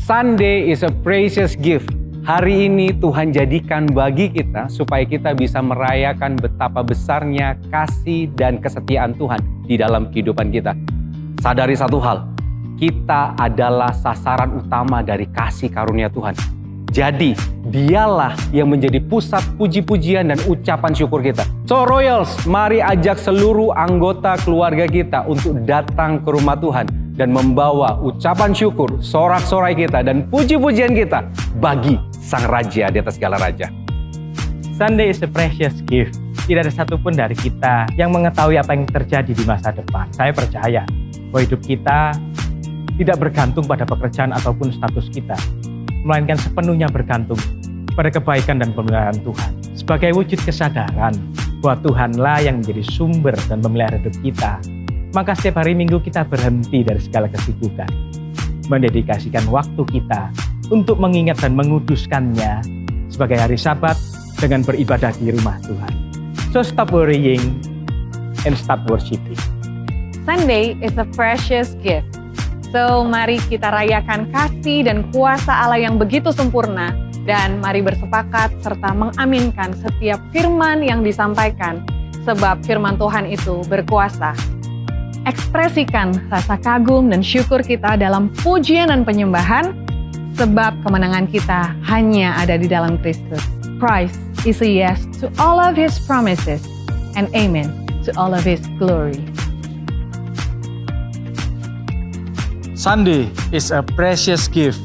Sunday is a precious gift. Hari ini Tuhan jadikan bagi kita supaya kita bisa merayakan betapa besarnya kasih dan kesetiaan Tuhan di dalam kehidupan kita. Sadari satu hal, kita adalah sasaran utama dari kasih karunia Tuhan. Jadi, dialah yang menjadi pusat puji-pujian dan ucapan syukur kita. So Royals, mari ajak seluruh anggota keluarga kita untuk datang ke rumah Tuhan dan membawa ucapan syukur, sorak-sorai kita dan puji-pujian kita bagi Sang Raja di atas segala raja. Sunday is a precious gift. Tidak ada satupun dari kita yang mengetahui apa yang terjadi di masa depan. Saya percaya bahwa hidup kita tidak bergantung pada pekerjaan ataupun status kita, melainkan sepenuhnya bergantung pada kebaikan dan pemeliharaan Tuhan. Sebagai wujud kesadaran bahwa Tuhanlah yang menjadi sumber dan pemelihara hidup kita, maka setiap hari Minggu kita berhenti dari segala kesibukan, mendedikasikan waktu kita untuk mengingat dan menguduskannya sebagai hari Sabat dengan beribadah di rumah Tuhan. So stop worrying and stop worshiping. Sunday is a precious gift. So, mari kita rayakan kasih dan kuasa Allah yang begitu sempurna. Dan mari bersepakat serta mengaminkan setiap firman yang disampaikan. Sebab firman Tuhan itu berkuasa. Ekspresikan rasa kagum dan syukur kita dalam pujian dan penyembahan. Sebab kemenangan kita hanya ada di dalam Kristus. Christ is a yes to all of His promises. And amen to all of His glory. Sunday is a precious gift.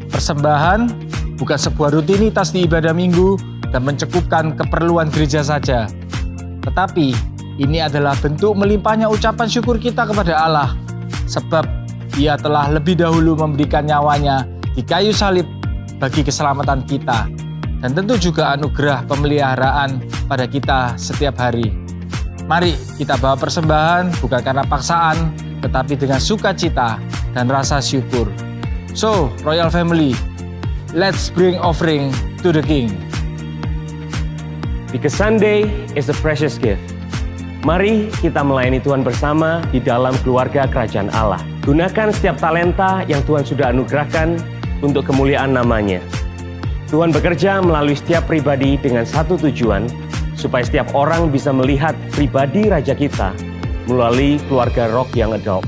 Persembahan bukan sebuah rutinitas di ibadah minggu dan mencukupkan keperluan gereja saja. Tetapi ini adalah bentuk melimpahnya ucapan syukur kita kepada Allah. Sebab Ia telah lebih dahulu memberikan nyawanya di kayu salib bagi keselamatan kita. Dan tentu juga anugerah pemeliharaan pada kita setiap hari. Mari kita bawa persembahan bukan karena paksaan, tetapi dengan sukacita dan rasa syukur. So, Royal Family, let's bring offering to the King. Because Sunday is a precious gift. Mari kita melayani Tuhan bersama di dalam keluarga kerajaan Allah. Gunakan setiap talenta yang Tuhan sudah anugerahkan untuk kemuliaan namanya. Tuhan bekerja melalui setiap pribadi dengan satu tujuan, supaya setiap orang bisa melihat pribadi Raja kita melalui keluarga Rock Young Adult.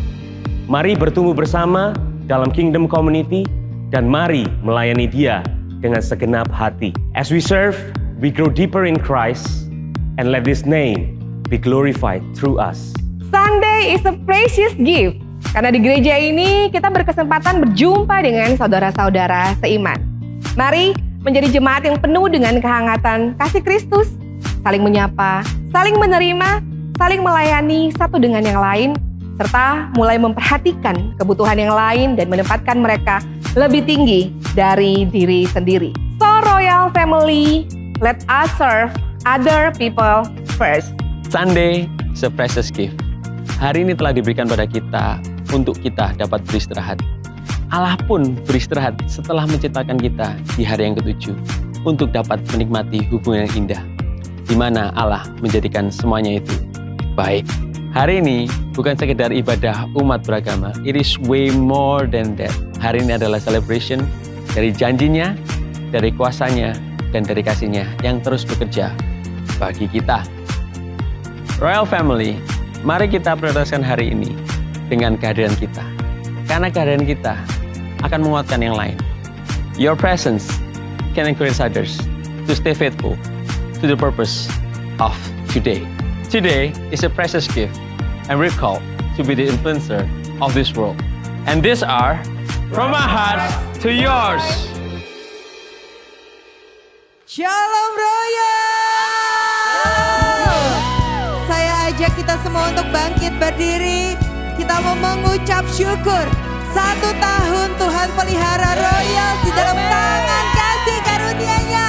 Mari bertumbuh bersama dalam Kingdom Community dan mari melayani Dia dengan segenap hati. As we serve, we grow deeper in Christ and let His name be glorified through us. Sunday is a precious gift. Karena di gereja ini kita berkesempatan berjumpa dengan saudara-saudara seiman. Mari menjadi jemaat yang penuh dengan kehangatan kasih Kristus, saling menyapa, saling menerima, saling melayani satu dengan yang lain, serta mulai memperhatikan kebutuhan yang lain dan menempatkan mereka lebih tinggi dari diri sendiri. So Royal Family, let us serve other people first. Sunday is a precious gift. Hari ini telah diberikan pada kita untuk kita dapat beristirahat. Allah pun beristirahat setelah menciptakan kita di hari yang ke-7 untuk dapat menikmati hubungan yang indah, di mana Allah menjadikan semuanya itu baik. Hari ini bukan sekedar ibadah umat beragama, it is way more than that. Hari ini adalah celebration dari janjinya, dari kuasanya, dan dari kasihnya yang terus bekerja bagi kita. Royal Family, mari kita prioritaskan hari ini dengan kehadiran kita. Karena kehadiran kita akan menguatkan yang lain. Your presence can encourage others to stay faithful to the purpose of today. Today is a precious gift, and we're called to be the influencer of this world. And these are from our hearts to yours. Shalom Royal! Saya ajak kita semua untuk bangkit berdiri. Kita mau mengucap syukur. 1 tahun Tuhan pelihara Royal di dalam tangan kasih karunia-Nya.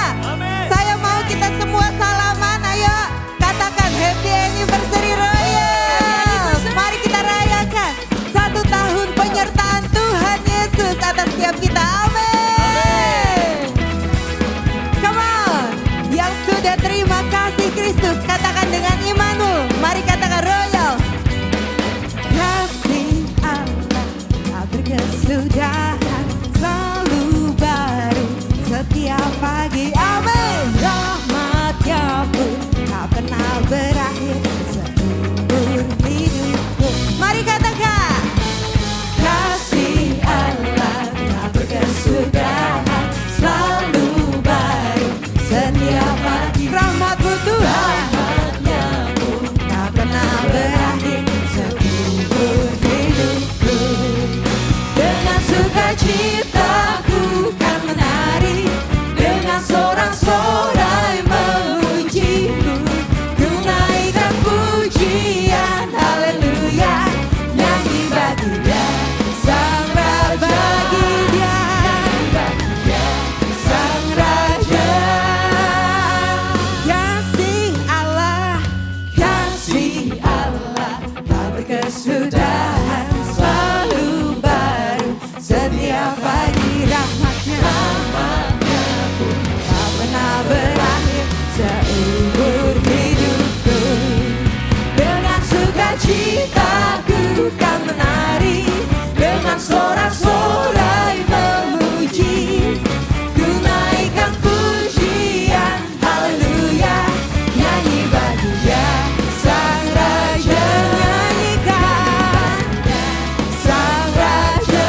Saya mau kita semua salaman, ayo katakan Happy Anniversary Royal. Mari kita rayakan 1 tahun penyertaan Tuhan Yesus atas setiap kita. Amin. Come on, yang sudah terima kasih Kristus, katakan dengan imanmu. Mari katakan Royal. Kasih Allah tak berkesudahan, selalu kesudahan selalu baru. Setiap pagi rahmatnya pun tak pernah berakhir seumur hidupku. Dengan sukacitaku kan menari, dengan sorak-sorai memuji. Ku naikkan pujian, haleluya, nyanyi bagi Dia Sang Raja. Nyanyikan Sang Raja.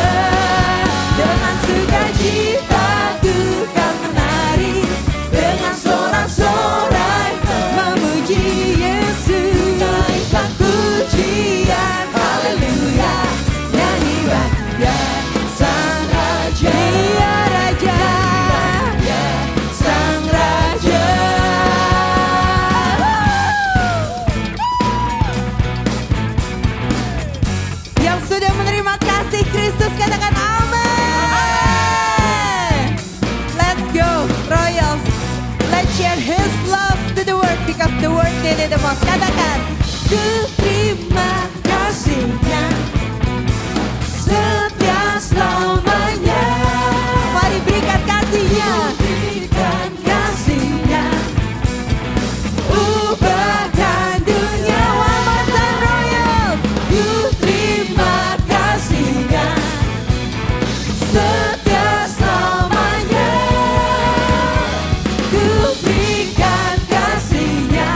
Dengan sukacitaku kan menari, dengan sorak-sorai memuji Yesus. Naikkan pujian, haleluya, nyanyi bagi Dia Sang Raja. Dia Raja, Sang Raja. Yang sudah menerima kasih Kristus katakan amin. Let's go Royals. Let's share His love to the world because the world needed the most. Katakan, ku terima kasih-Nya setia selamanya. Mari berikan kasih-Nya. Berikan kasih-Nya, ubahkan dunia. One more time Royals. Ku terima kasih-Nya setia selamanya. Ku berikan kasih-Nya,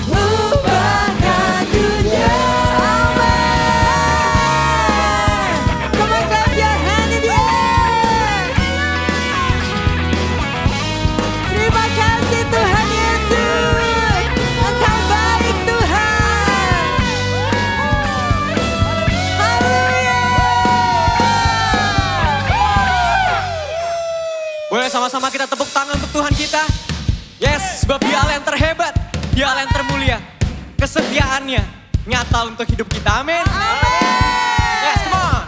ubahkan dunia. Amin. Come on, clap your hand in the air. Terima kasih Tuhan Yesus, Engkau baik Tuhan. Haleluya. Boleh sama-sama kita tepuk tangan untuk Tuhan kita. Yes, sebab Dia Allah yang terhebat, Dia Allah yang termulia. Kesetiaannya nyata untuk hidup kita. Amin. Yes, come on.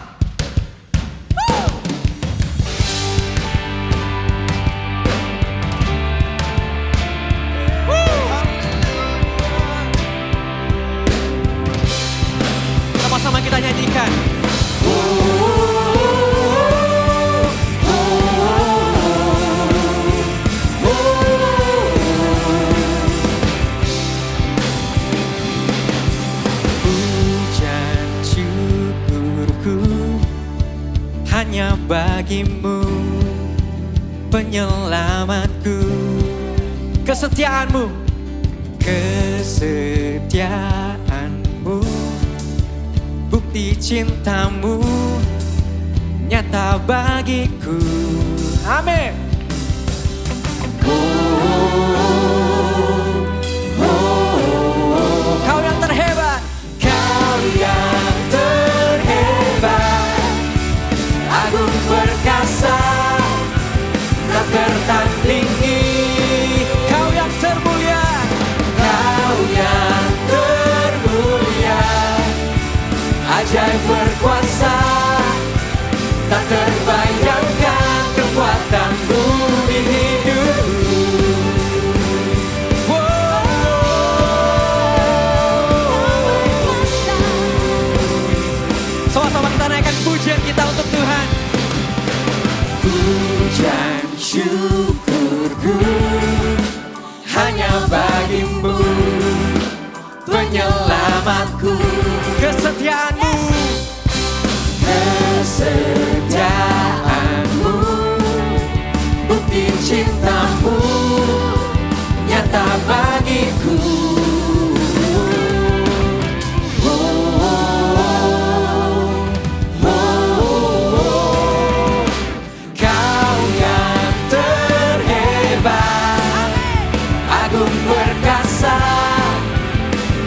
Sama-sama kita nyanyikan. Pujian syukurku hanya bagimu, penyelamatku. Kesetiaanmu, kesetiaanmu, bukti cintamu nyata bagiku. Amin. Kau yang terhebat, Kau yang terhebat, agung perkasa, tak tertandingi. Kau yang termulia, Kau yang termulia, ajaib berkuasa, tak terbayangkan kekuatanmu di hidupku. Sama-sama kita naikkan pujian kita untuk Tuhan. Pujian syukurku hanya bagimu, penyelamatku. Kesetiaanmu, kesetiaanmu, bukti cintamu nyata bagiku. Kau yang terhebat, agung perkasa,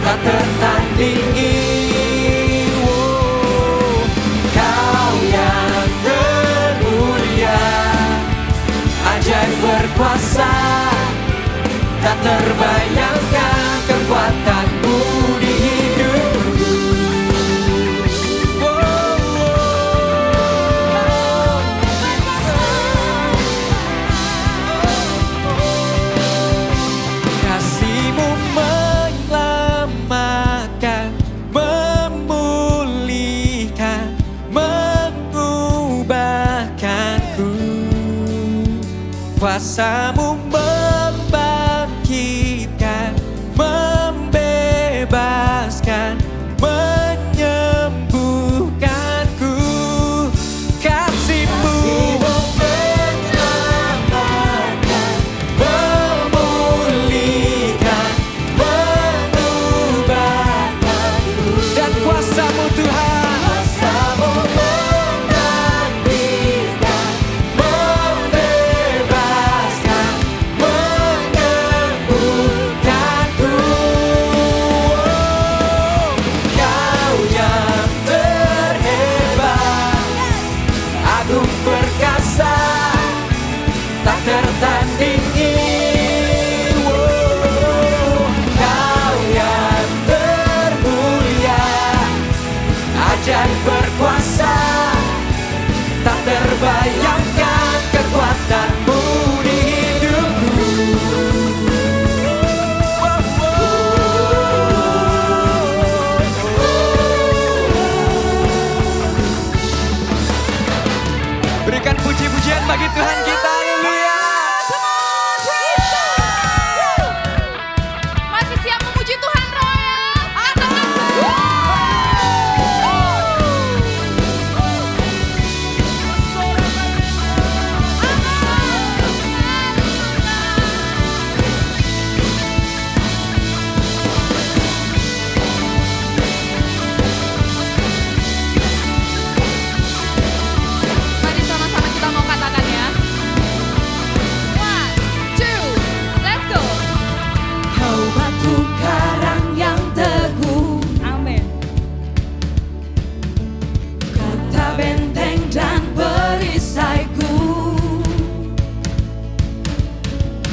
tak tertandingi. Kau yang termulia, ajaib berkuasa, tak terbayangkan kekuatanmu di hidupku. Kasih-Mu menyelamatkan, kuasa-Mu membangkitkan, membebaskan, menyembuhkanku. Kasih-Mu menyelamatkan, memulihkan, mengubahkanku. Dan kuasa-Mu Tuhan, kuasa-Mu membangkitkan, membebaskan, menyembuhkanku. Kau yang terhebat, agung perkasa, tak tertandingi. Kau yang termulia, ajaib berkuasa, tak terbayangkan kekuatan-Mu di hidupku. Berikan puji-pujian bagi Tuhan kita. Haleluya. Masih siap memuji Tuhan Royal? Mari sama-sama kita mau katakan ya. 1, 2, let's go. Kau batu karang yang teguh, Amin. kata benteng dan perisaiku,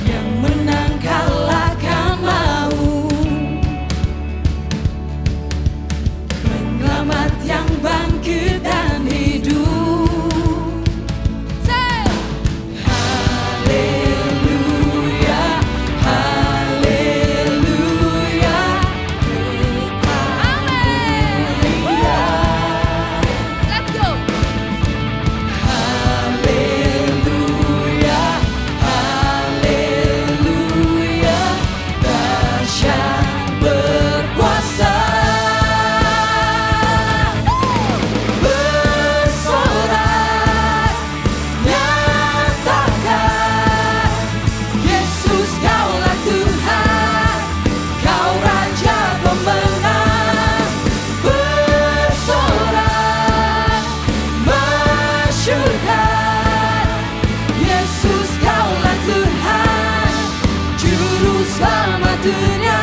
yang menang kalahkan maut, penyelamat yang bangkit dan hidup. Haleluya, haleluya, haleluya. Let's go. Haleluya, haleluya, dahsyat berkuasa, bersorak, nyatakan, Yesus Kaulah Tuhan, Kau Raja pemenang, bersorak, masyurkan, Yesus Kaulah Tuhan, Juru Selamat dunia.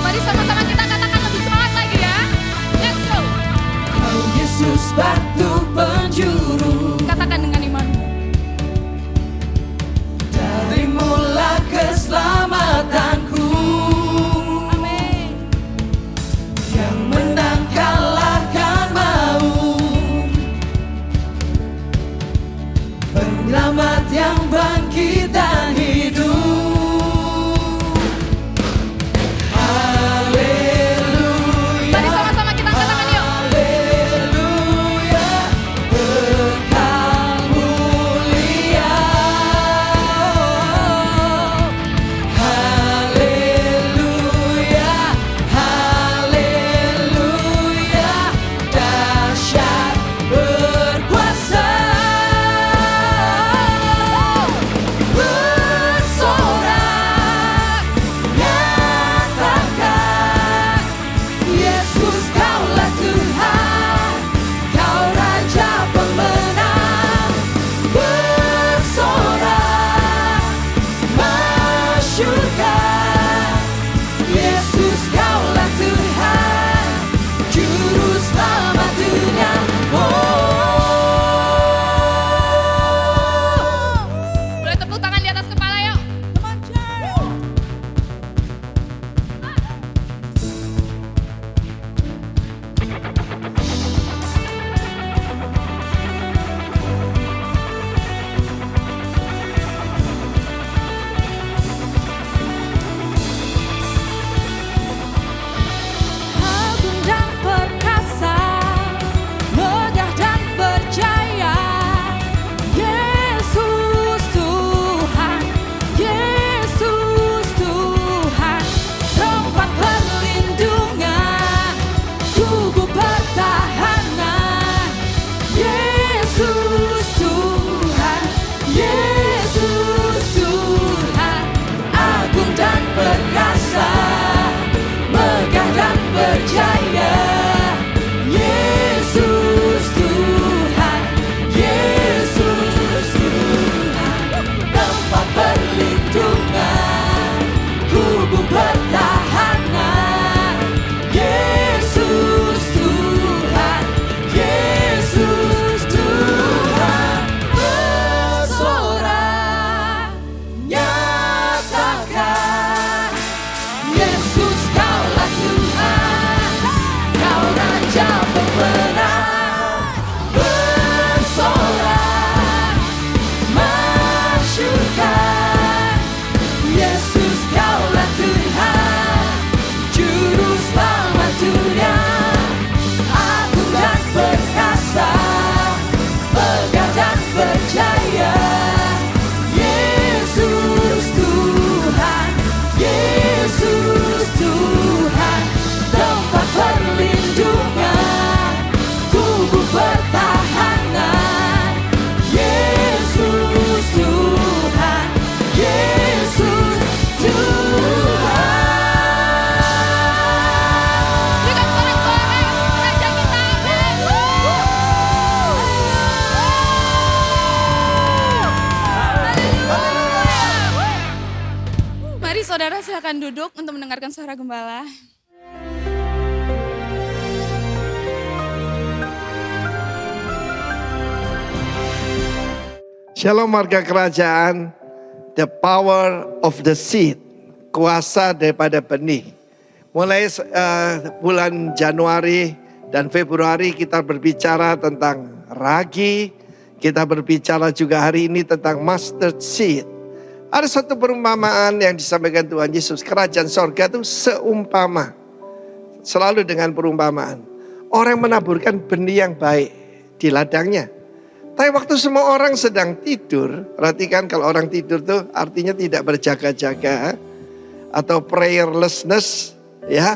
Mari sama-sama kita katakan lebih semangat lagi ya. Let's go. Kau Yesus batu penjuru, Katakan dengan imanmu. darimulah keselamatanku, Amin. yang menang kalahkan maut, penyelamat yang bangkit dan hidup. Haleluya, Mari sama-sama kita katakan yuk. haleluya, berkah mulia. Haleluya, haleluya, dahsyat berkuasa, bersorak, saudara silakan duduk untuk mendengarkan suara gembala. Shalom warga kerajaan, the power of the seed, kuasa daripada benih. Mulai bulan Januari dan Februari kita berbicara tentang ragi, kita berbicara juga hari ini tentang mustard seed. Ada satu perumpamaan yang disampaikan Tuhan Yesus, kerajaan sorga itu seumpama, selalu dengan perumpamaan. Orang menaburkan benih yang baik di ladangnya. Tapi waktu semua orang sedang tidur, perhatikan kalau orang tidur tuh artinya tidak berjaga-jaga atau prayerlessness, ya,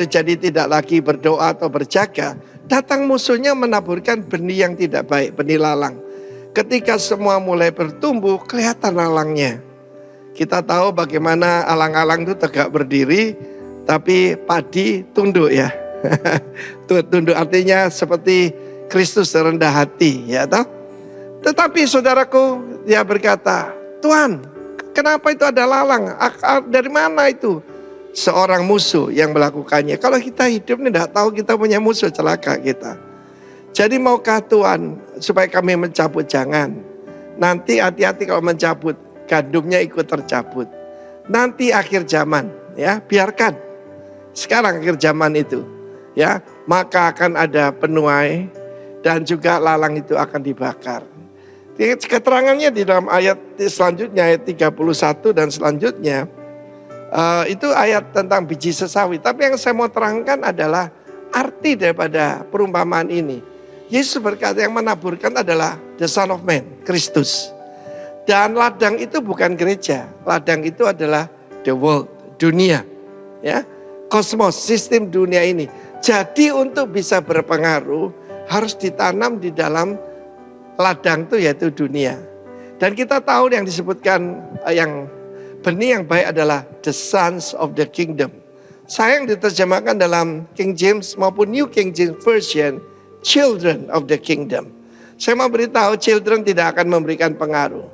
jadi tidak lagi berdoa atau berjaga. Datang musuhnya menaburkan benih yang tidak baik, benih lalang. Ketika semua mulai bertumbuh, kelihatan lalangnya. Kita tahu bagaimana alang-alang itu tegak berdiri, tapi padi tunduk ya. Tunduk artinya seperti Kristus rendah hati, ya toh. Tetapi saudaraku, dia berkata, Tuhan, kenapa itu ada lalang? Dari mana itu? Seorang musuh yang melakukannya. Kalau kita hidup ini tidak tahu kita punya musuh, celaka kita. Jadi maukah Tuhan supaya kami mencabut? Jangan. Nanti hati-hati kalau mencabut, gandumnya ikut tercabut. Nanti akhir zaman, ya biarkan. Sekarang akhir zaman itu, ya maka akan ada penuai. Dan juga lalang itu akan dibakar. Keterangannya di dalam ayat selanjutnya, ayat 31 dan selanjutnya. Itu ayat tentang biji sesawi. Tapi yang saya mau terangkan adalah arti daripada perumpamaan ini. Yesus berkata yang menaburkan adalah the Son of Man, Kristus. Dan ladang itu bukan gereja. Ladang itu adalah the world, dunia. Ya, kosmos, sistem dunia ini. Jadi untuk bisa berpengaruh, harus ditanam di dalam ladang itu yaitu dunia. Dan kita tahu yang disebutkan yang benih yang baik adalah the sons of the kingdom. Saya yang diterjemahkan dalam King James maupun New King James Version, children of the kingdom. Saya mau beritahu children tidak akan memberikan pengaruh.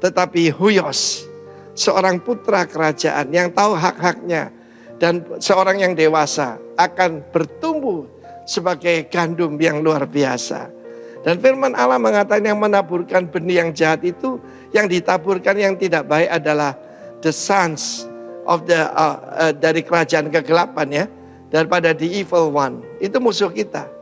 Tetapi huios, seorang putra kerajaan yang tahu hak-haknya. Dan seorang yang dewasa akan bertumbuh sebagai gandum yang luar biasa. Dan firman Allah mengatakan yang menaburkan benih yang jahat itu, yang ditaburkan yang tidak baik adalah the sons of the dari kerajaan kegelapan ya, daripada the evil one. Itu musuh kita.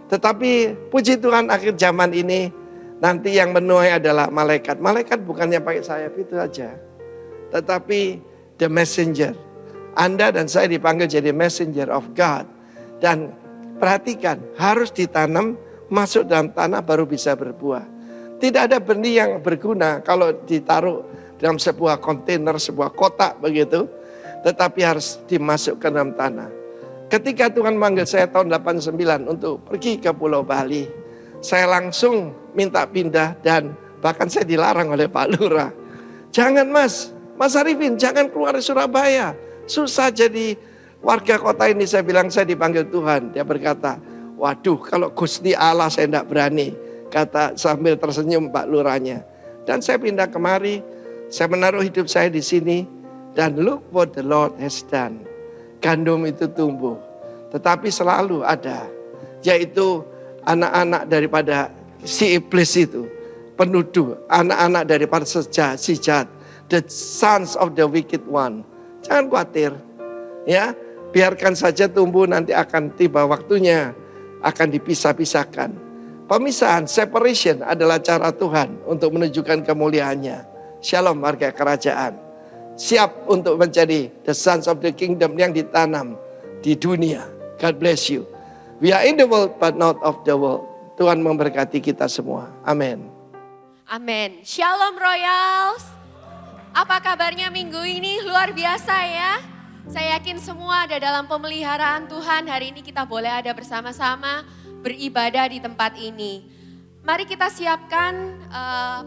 Tetapi puji Tuhan akhir zaman ini nanti yang menuai adalah malaikat. Malaikat bukannya pakai sayap itu aja, tetapi the messenger. Anda dan saya dipanggil jadi messenger of God. Dan perhatikan, harus ditanam, masuk dalam tanah baru bisa berbuah. Tidak ada benih yang berguna kalau ditaruh dalam sebuah kontainer, sebuah kotak begitu. Tetapi harus dimasukkan dalam tanah. Ketika Tuhan manggil saya tahun 89 untuk pergi ke Pulau Bali, saya langsung minta pindah dan bahkan saya dilarang oleh Pak Lurah. Jangan Mas Arifin, jangan keluar dari Surabaya. Susah jadi warga kota ini. Saya bilang saya dipanggil Tuhan. Dia berkata, waduh kalau Gusti Allah saya tidak berani. Kata sambil tersenyum Pak Lurahnya. Dan saya pindah kemari. Saya menaruh hidup saya di sini. Dan look what the Lord has done. Gandum itu tumbuh. Tetapi selalu ada. Yaitu anak-anak daripada si iblis itu. Penuduh. Anak-anak daripada si jahat. The sons of the wicked one. Jangan khawatir, ya, biarkan saja tumbuh, nanti akan tiba waktunya, akan dipisah-pisahkan. Pemisahan, separation adalah cara Tuhan untuk menunjukkan kemuliaannya. Shalom warga kerajaan. Siap untuk menjadi the sons of the kingdom yang ditanam di dunia. God bless you. We are in the world but not of the world. Tuhan memberkati kita semua. Amin. Amin. Shalom Royals. Apa kabarnya minggu ini? Luar biasa ya. Saya yakin semua ada dalam pemeliharaan Tuhan. Hari ini kita boleh ada bersama-sama beribadah di tempat ini. Mari kita siapkan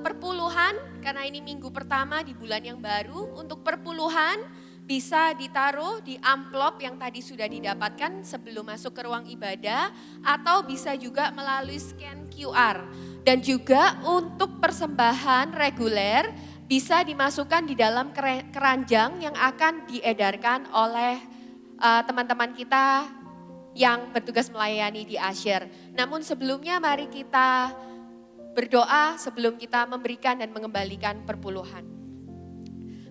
perpuluhan karena ini minggu pertama di bulan yang baru. Untuk perpuluhan bisa ditaruh di amplop yang tadi sudah didapatkan sebelum masuk ke ruang ibadah. Atau bisa juga melalui scan QR. Dan juga untuk persembahan reguler bisa dimasukkan di dalam keranjang yang akan diedarkan oleh teman-teman kita yang bertugas melayani di Asyir. Namun sebelumnya mari kita berdoa sebelum kita memberikan dan mengembalikan perpuluhan.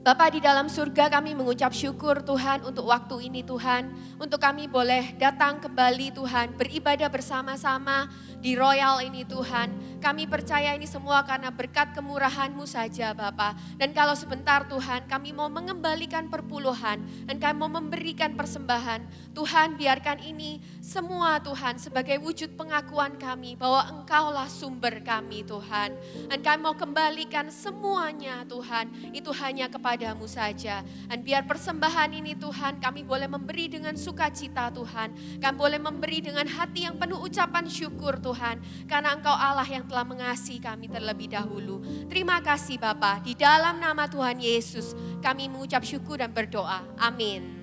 Bapa di dalam surga, kami mengucap syukur Tuhan untuk waktu ini Tuhan. Untuk kami boleh datang kembali Tuhan, beribadah bersama-sama di Royal ini Tuhan. Kami percaya ini semua karena berkat kemurahan-Mu saja Bapa. Dan kalau sebentar Tuhan, kami mau mengembalikan perpuluhan dan kami mau memberikan persembahan. Tuhan, biarkan ini semua Tuhan sebagai wujud pengakuan kami bahwa Engkaulah sumber kami Tuhan. Dan kami mau kembalikan semuanya Tuhan, itu hanya kepada-Mu saja. Dan biar persembahan ini Tuhan, kami boleh memberi dengan sukacita Tuhan. Kami boleh memberi dengan hati yang penuh ucapan syukur Tuhan. Karena Engkau Allah yang telah mengasihi kami terlebih dahulu. Terima kasih Bapa, di dalam nama Tuhan Yesus kami mengucap syukur dan berdoa. Amin.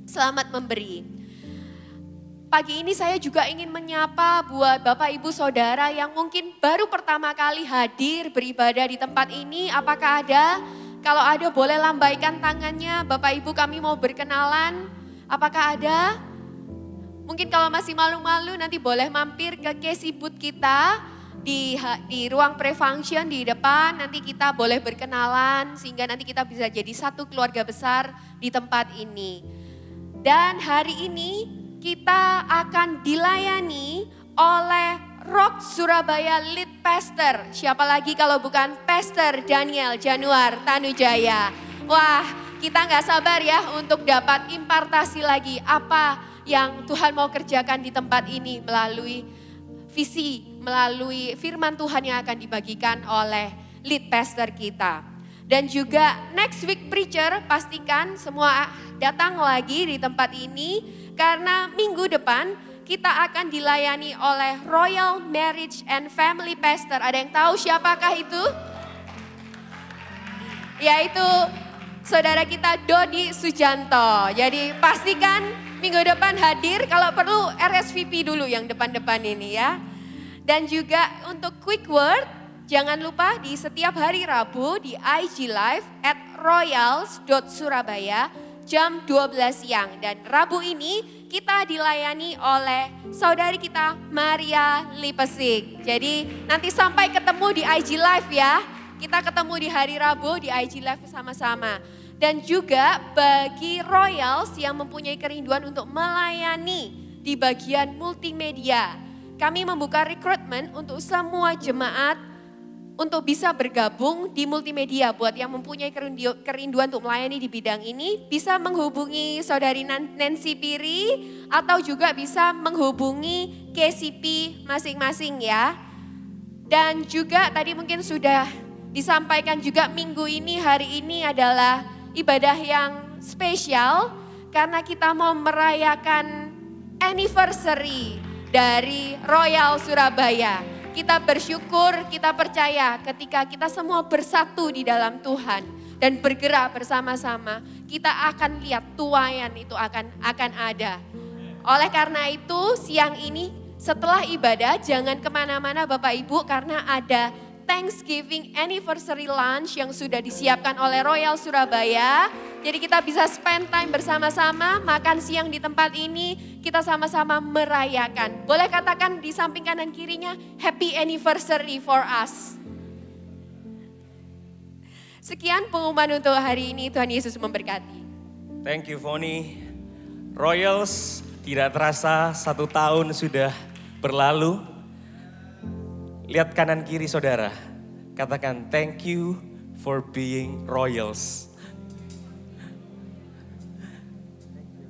Selamat memberi. Pagi ini saya juga ingin menyapa buat Bapak Ibu Saudara yang mungkin baru pertama kali hadir beribadah di tempat ini. Apakah ada? Kalau ada boleh lambaikan tangannya. Bapak Ibu kami mau berkenalan. Apakah ada? Mungkin kalau masih malu-malu nanti boleh mampir ke Casey Booth kita di ruang pre-function di depan. Nanti kita boleh berkenalan sehingga nanti kita bisa jadi satu keluarga besar di tempat ini. Dan hari ini kita akan dilayani oleh Rock Surabaya Lead Pastor. Siapa lagi kalau bukan Pastor Daniel Januar Tanujaya. Wah, kita nggak sabar ya untuk dapat impartasi lagi apa yang Tuhan mau kerjakan di tempat ini melalui visi, melalui firman Tuhan yang akan dibagikan oleh lead pastor kita. Dan juga next week preacher, pastikan semua datang lagi di tempat ini karena minggu depan kita akan dilayani oleh Royal Marriage and Family Pastor. Ada yang tahu siapakah itu? Yaitu saudara kita Dodi Sujanto. Jadi pastikan minggu depan hadir, kalau perlu RSVP dulu yang depan-depan ini ya. Dan juga untuk quick word, jangan lupa di setiap hari Rabu di IG Live @royals.surabaya jam 12 siang. Dan Rabu ini kita dilayani oleh saudari kita Maria Lipesik. Jadi nanti sampai ketemu di IG Live ya. Kita ketemu di hari Rabu di IG Live sama-sama. Dan juga bagi Royals yang mempunyai kerinduan untuk melayani di bagian multimedia. Kami membuka rekrutmen untuk semua jemaat untuk bisa bergabung di multimedia. Buat yang mempunyai kerinduan untuk melayani di bidang ini, bisa menghubungi saudari Nancy Piri atau juga bisa menghubungi KCP masing-masing ya. Dan juga tadi mungkin sudah disampaikan juga minggu ini, hari ini adalah ibadah yang spesial karena kita mau merayakan anniversary dari Royal Surabaya. Kita bersyukur, kita percaya ketika kita semua bersatu di dalam Tuhan dan bergerak bersama-sama, kita akan lihat tuaian itu akan ada. Oleh karena itu siang ini setelah ibadah jangan kemana-mana Bapak Ibu karena ada Thanksgiving Anniversary Lunch yang sudah disiapkan oleh Royal Surabaya. Jadi kita bisa spend time bersama-sama, makan siang di tempat ini, kita sama-sama merayakan. Boleh katakan di samping kanan kirinya, Happy Anniversary for us. Sekian pengumuman untuk hari ini, Tuhan Yesus memberkati. Thank you Foni. Royals, tidak terasa 1 tahun sudah berlalu. Lihat kanan kiri saudara, katakan thank you for being Royals.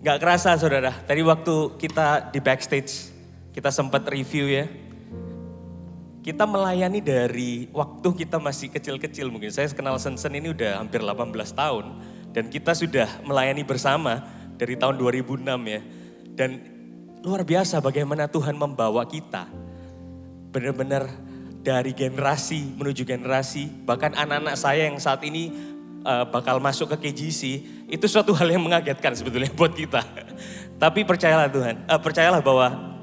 Gak kerasa saudara, tadi waktu kita di backstage, kita sempat review ya. Kita melayani dari waktu kita masih kecil-kecil mungkin. Saya kenal Sensen ini udah hampir 18 tahun. Dan kita sudah melayani bersama dari tahun 2006 ya. Dan luar biasa bagaimana Tuhan membawa kita. Benar-benar dari generasi menuju generasi, bahkan anak-anak saya yang saat ini bakal masuk ke KGC, itu suatu hal yang mengagetkan sebetulnya buat kita. Tapi percayalah bahwa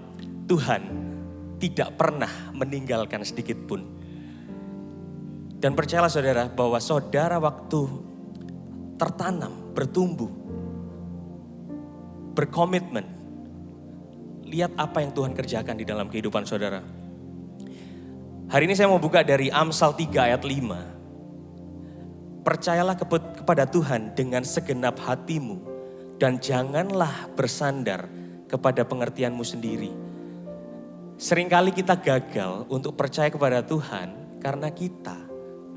Tuhan tidak pernah meninggalkan sedikit pun. Dan percayalah saudara bahwa saudara waktu tertanam, bertumbuh, berkomitmen, lihat apa yang Tuhan kerjakan di dalam kehidupan saudara. Hari ini saya mau buka dari Amsal 3 ayat 5. Percayalah kepada Tuhan dengan segenap hatimu dan janganlah bersandar kepada pengertianmu sendiri. Seringkali kita gagal untuk percaya kepada Tuhan karena kita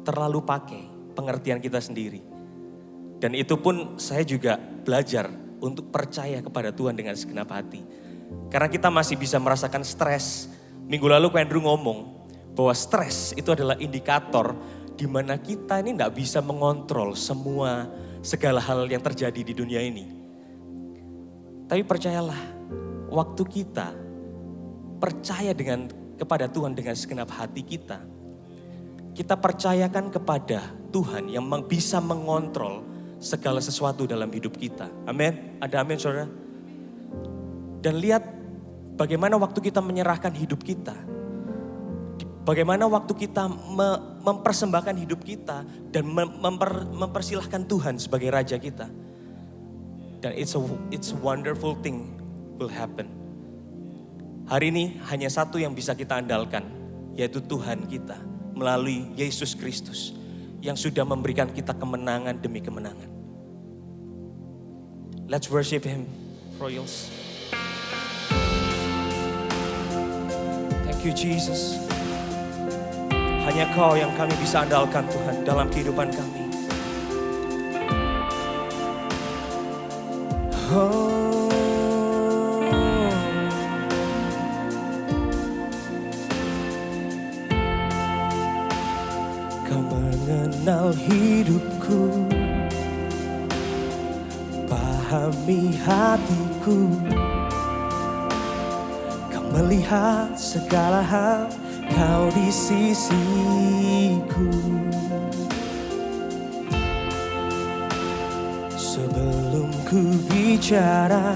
terlalu pakai pengertian kita sendiri. Dan itu pun saya juga belajar untuk percaya kepada Tuhan dengan segenap hati. Karena kita masih bisa merasakan stres. Minggu lalu Andrew ngomong bahwa stres itu adalah indikator di mana kita ini tidak bisa mengontrol segala hal yang terjadi di dunia ini. Tapi percayalah, waktu kita percaya kepada Tuhan dengan segenap hati kita percayakan kepada Tuhan yang bisa mengontrol segala sesuatu dalam hidup kita. Amin. Ada amin saudara? Dan lihat bagaimana waktu kita menyerahkan hidup kita. Bagaimana waktu kita mempersembahkan hidup kita dan mempersilahkan Tuhan sebagai Raja kita. Dan it's a wonderful thing will happen. Hari ini hanya satu yang bisa kita andalkan, yaitu Tuhan kita melalui Yesus Kristus yang sudah memberikan kita kemenangan demi kemenangan. Let's worship Him, Royals. Thank you Jesus. Hanya Kau yang kami bisa andalkan Tuhan dalam kehidupan kami. Kau mengenal hidupku, pahami hatiku. Kau melihat segala hal, Kau di sisiku. Sebelum ku bicara,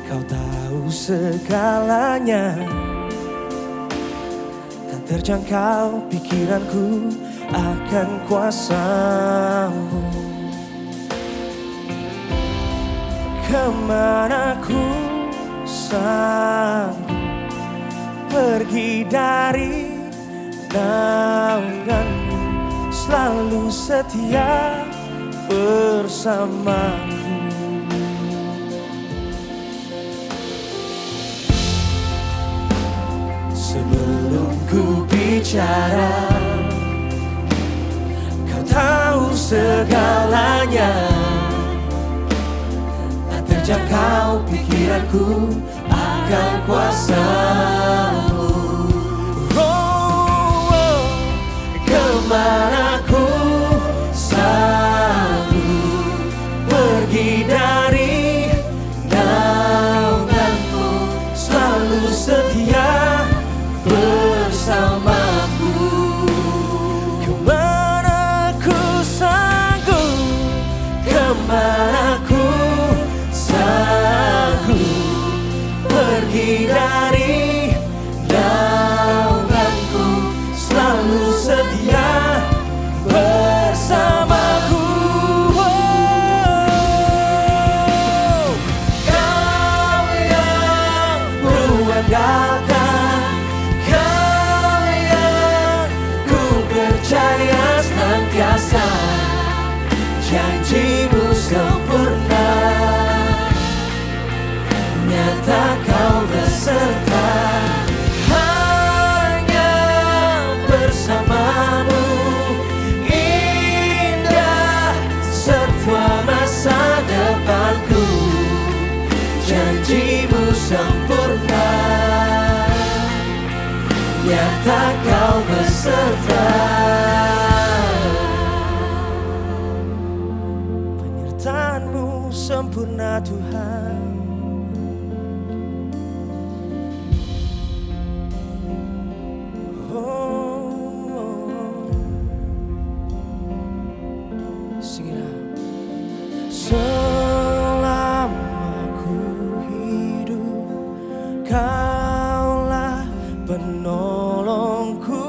Kau tahu segalanya. Tak terjangkau pikiranku akan kuasa-Mu. Kemana ku sanggup pergi dari naungan-Mu, selalu setia bersamaku. Sebelum ku bicara, Kau tahu segalanya. Tak terjangkau pikiranku akan kuasa-Mu. Kemana ku sanggup pergi dari naungan-Mu, selalu setia bersamaku. Kemana ku sanggup, kemana ku sanggup pergi dari naungan-Mu, selalu setia bersamaku. Kau yang ku andalkan, Kau yang ku percaya senantiasa. Janji-Mu sempurna, nyata Kau beserta. Hanya bersama-Mu indah setua masa depanku. Janji-Mu sempurna, nyata Kau beserta. Penyertaan-Mu sempurna Tuhan. Selama ku hidup, Kaulah penolongku,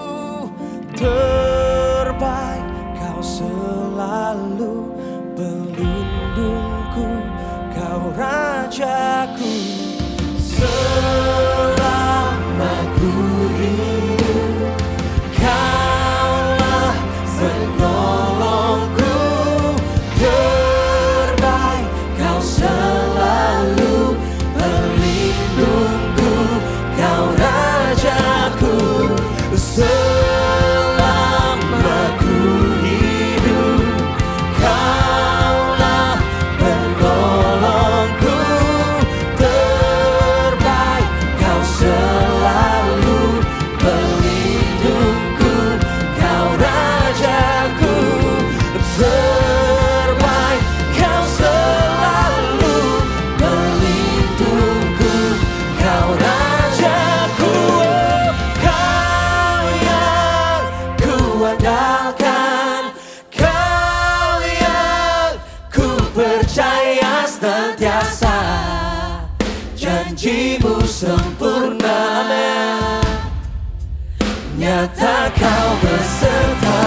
andalkan, Kau yang ku percaya senantiasa, janji-Mu sempurna. Nyata Kau beserta,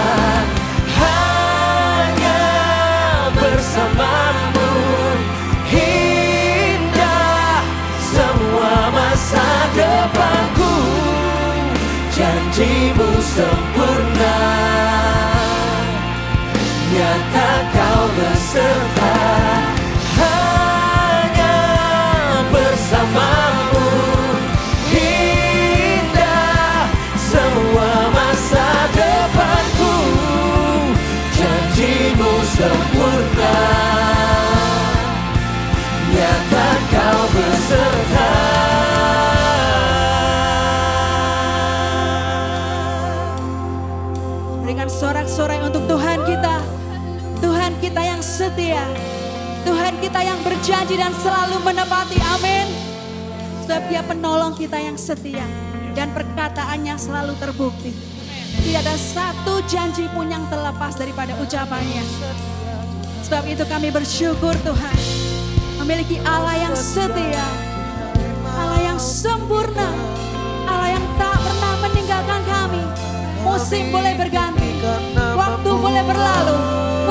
hanya bersama-Mu indah semua masa depanku, janji-Mu sempurna. Nyata Kau beserta, hanya bersama-Mu indah semua masa depanku, janji-Mu sempurna. Nyata Kau beserta. Berikan sorak-sorai untuk Tuhan kita. Tuhan kita yang setia. Tuhan kita yang berjanji dan selalu menepati. Amin. Sebab Dia penolong kita yang setia. Dan perkataannya selalu terbukti. Tidak ada satu janji pun yang terlepas daripada ucapannya. Sebab itu kami bersyukur Tuhan. Memiliki Allah yang setia. Allah yang sempurna. Allah yang tak pernah meninggalkan kami. Musim boleh berganti, waktu boleh berlalu,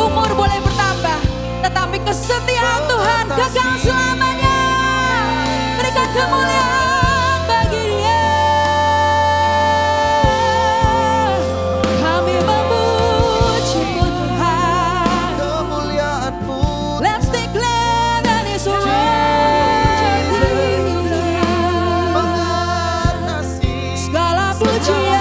umur boleh bertambah, tetapi kesetiaan Tuhan kekal selamanya. Berikan kemuliaan bagi Dia. Kami memuji-Mu Tuhan, kemuliaan-Mu. Let's declare that He's worthy. Segala pujian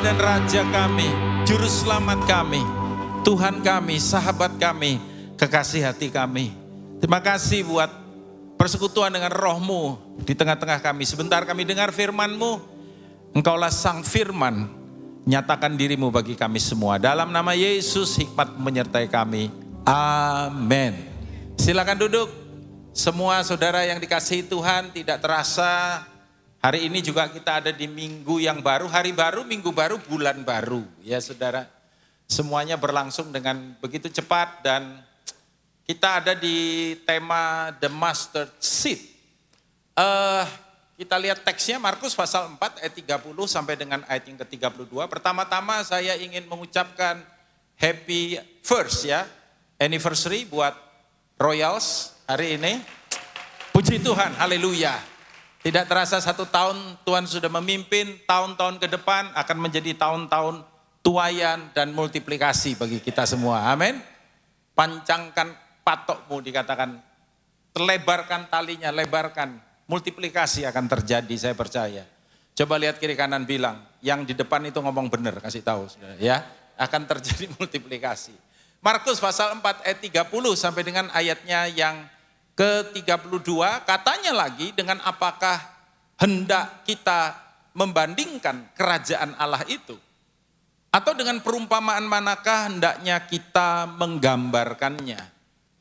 dan Raja kami, Juru Selamat kami, Tuhan kami, sahabat kami, kekasih hati kami. Terima kasih buat persekutuan dengan roh-Mu di tengah-tengah kami. Sebentar kami dengar firman-Mu, Engkaulah Sang Firman, nyatakan diri-Mu bagi kami semua. Dalam nama Yesus, hikmat menyertai kami. Amin. Silakan duduk. Semua saudara yang dikasihi Tuhan, tidak terasa hari ini juga kita ada di minggu yang baru, hari baru, minggu baru, bulan baru. Ya saudara, semuanya berlangsung dengan begitu cepat dan kita ada di tema The Mustard Seed. Kita lihat teksnya Markus pasal 4 ayat 30 sampai dengan ayat yang ke-32. Pertama-tama saya ingin mengucapkan happy first ya, anniversary buat Royals hari ini. Puji Tuhan, haleluya. Tidak terasa 1 tahun Tuhan sudah memimpin, tahun-tahun ke depan akan menjadi tahun-tahun tuaian dan multiplikasi bagi kita semua. Amin. Pancangkan patokmu dikatakan, lebarkan talinya, lebarkan. Multiplikasi akan terjadi, saya percaya. Coba lihat kiri kanan bilang, yang di depan itu ngomong benar, kasih tahu saudara, ya. Akan terjadi multiplikasi. Markus pasal 4 ayat 30 sampai dengan ayatnya yang ke-32, katanya lagi dengan apakah hendak kita membandingkan kerajaan Allah itu? Atau dengan perumpamaan manakah hendaknya kita menggambarkannya?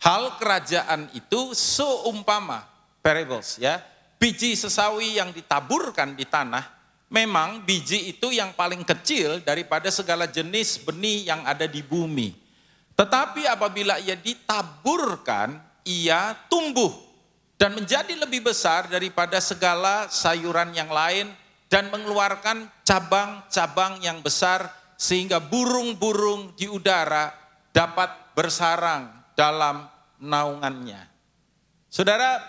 Hal kerajaan itu seumpama, parables ya, biji sesawi yang ditaburkan di tanah, memang biji itu yang paling kecil daripada segala jenis benih yang ada di bumi. Tetapi apabila ia ditaburkan, ia tumbuh dan menjadi lebih besar daripada segala sayuran yang lain dan mengeluarkan cabang-cabang yang besar sehingga burung-burung di udara dapat bersarang dalam naungannya. Saudara,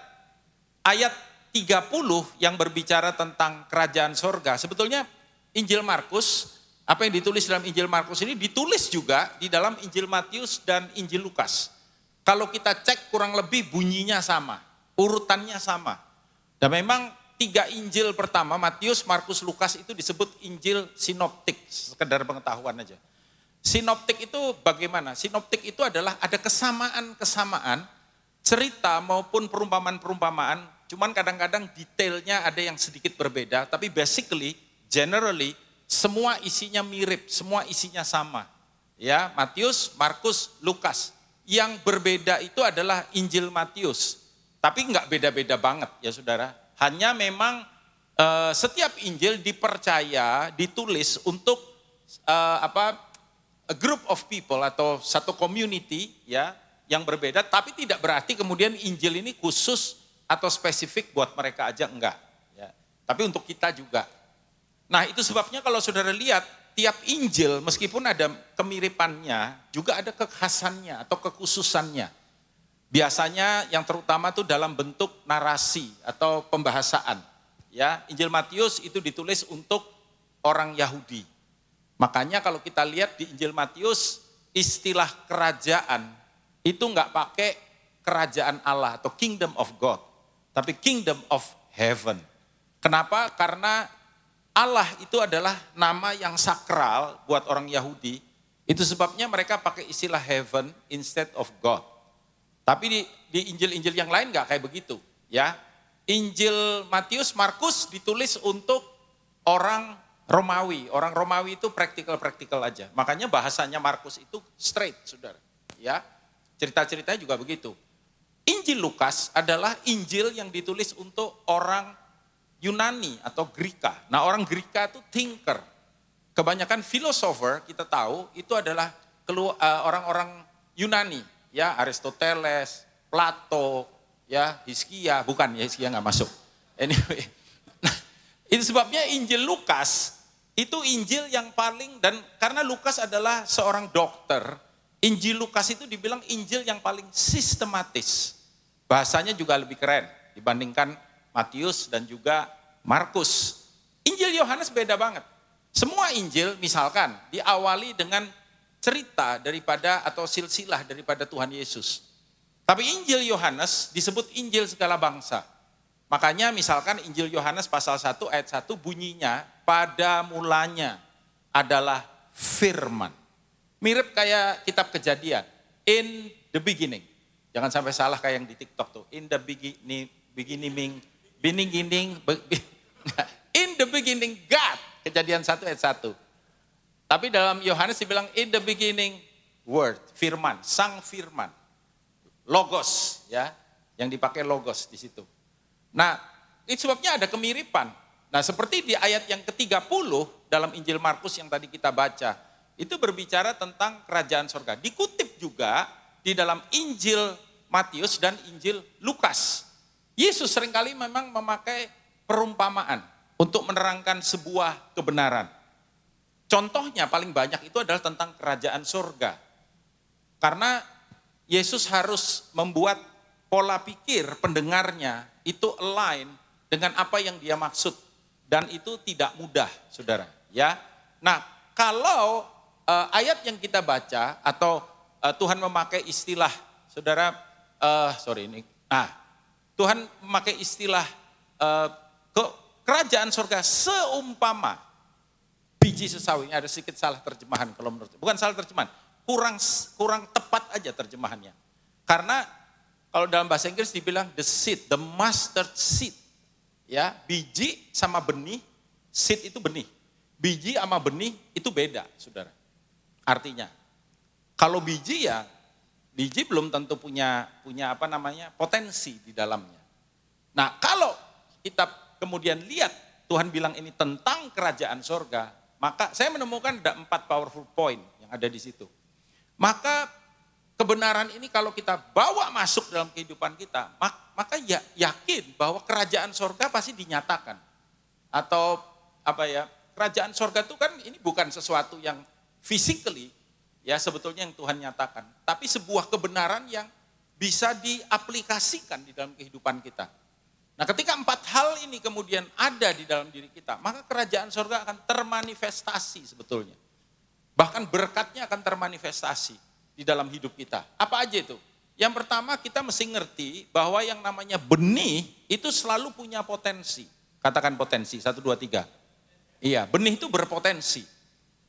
ayat 30 yang berbicara tentang kerajaan sorga, sebetulnya Injil Markus, apa yang ditulis dalam Injil Markus ini ditulis juga di dalam Injil Matius dan Injil Lukas. Kalau kita cek kurang lebih bunyinya sama, urutannya sama. Dan memang 3 Injil pertama, Matius, Markus, Lukas itu disebut Injil sinoptik, sekedar pengetahuan aja. Sinoptik itu bagaimana? Sinoptik itu adalah ada kesamaan-kesamaan cerita maupun perumpamaan-perumpamaan, cuman kadang-kadang detailnya ada yang sedikit berbeda, tapi basically, generally, semua isinya mirip, semua isinya sama. Ya, Matius, Markus, Lukas. Yang berbeda itu adalah Injil Matius. Tapi enggak beda-beda banget ya saudara. Hanya memang setiap Injil dipercaya, ditulis untuk a group of people atau satu community ya yang berbeda. Tapi tidak berarti kemudian Injil ini khusus atau spesifik buat mereka aja, enggak. Ya. Tapi untuk kita juga. Nah itu sebabnya kalau saudara lihat tiap Injil meskipun ada kemiripannya juga ada kekhasannya atau kekhususannya. Biasanya yang terutama tuh dalam bentuk narasi atau pembahasaan. Ya, Injil Matius itu ditulis untuk orang Yahudi. Makanya kalau kita lihat di Injil Matius istilah kerajaan itu enggak pakai kerajaan Allah atau kingdom of God, tapi kingdom of heaven. Kenapa? Karena Allah itu adalah nama yang sakral buat orang Yahudi. Itu sebabnya mereka pakai istilah heaven instead of God. Tapi di Injil-Injil yang lain enggak kayak begitu. Ya, Injil Matius, Markus ditulis untuk orang Romawi. Orang Romawi itu praktikal aja. Makanya bahasanya Markus itu straight, saudara. Ya, cerita-ceritanya juga begitu. Injil Lukas adalah Injil yang ditulis untuk orang Yunani atau Greka. Nah orang Greka itu thinker. Kebanyakan filosofer kita tahu itu adalah orang-orang Yunani. Ya Aristoteles, Plato, ya Hizkia. Bukan ya Hizkia nggak masuk. Anyway. Nah, itu sebabnya Injil Lukas itu Injil yang paling, dan karena Lukas adalah seorang dokter, Injil Lukas itu dibilang Injil yang paling sistematis. Bahasanya juga lebih keren dibandingkan Matius dan juga Markus. Injil Yohanes beda banget. Semua Injil misalkan diawali dengan cerita daripada atau silsilah daripada Tuhan Yesus. Tapi Injil Yohanes disebut Injil segala bangsa. Makanya misalkan Injil Yohanes pasal 1 ayat 1 bunyinya pada mulanya adalah firman. Mirip kayak kitab Kejadian. In the beginning. Jangan sampai salah kayak yang di TikTok tuh. In the beginning, in the beginning God. Kejadian 1 ayat 1. Tapi dalam Yohanes dibilang in the beginning word, firman, sang firman. Logos ya, yang dipakai logos di situ. Nah, itu sebabnya ada kemiripan. Nah, seperti di ayat yang ke-30 dalam Injil Markus yang tadi kita baca, itu berbicara tentang kerajaan surga. Dikutip juga di dalam Injil Matius dan Injil Lukas. Yesus seringkali memang memakai perumpamaan untuk menerangkan sebuah kebenaran. Contohnya paling banyak itu adalah tentang kerajaan surga. Karena Yesus harus membuat pola pikir pendengarnya itu align dengan apa yang dia maksud. Dan itu tidak mudah, saudara. Ya, nah kalau ayat yang kita baca atau Tuhan memakai istilah, saudara, Tuhan memakai istilah kerajaan surga seumpama biji sesawi. Ada sedikit salah terjemahan kalau menurut, bukan salah terjemahan, kurang tepat aja terjemahannya. Karena kalau dalam bahasa Inggris dibilang the seed, the mustard seed. Ya, biji sama benih, seed itu benih. Biji sama benih itu beda, saudara. Artinya, kalau biji ya, biji belum tentu punya potensi di dalamnya. Nah, kalau kita kemudian lihat Tuhan bilang ini tentang kerajaan sorga, maka saya menemukan ada 4 powerful point yang ada di situ. Maka kebenaran ini kalau kita bawa masuk dalam kehidupan kita, maka ya yakin bahwa kerajaan sorga pasti dinyatakan. Atau kerajaan sorga itu kan ini bukan sesuatu yang physically, ya sebetulnya yang Tuhan nyatakan. Tapi sebuah kebenaran yang bisa diaplikasikan di dalam kehidupan kita. Nah, ketika 4 hal ini kemudian ada di dalam diri kita, maka kerajaan sorga akan termanifestasi sebetulnya. Bahkan berkatnya akan termanifestasi di dalam hidup kita. Apa aja itu? Yang pertama, kita mesti ngerti bahwa yang namanya benih itu selalu punya potensi. Katakan potensi, 1, 2, 3. Iya, benih itu berpotensi.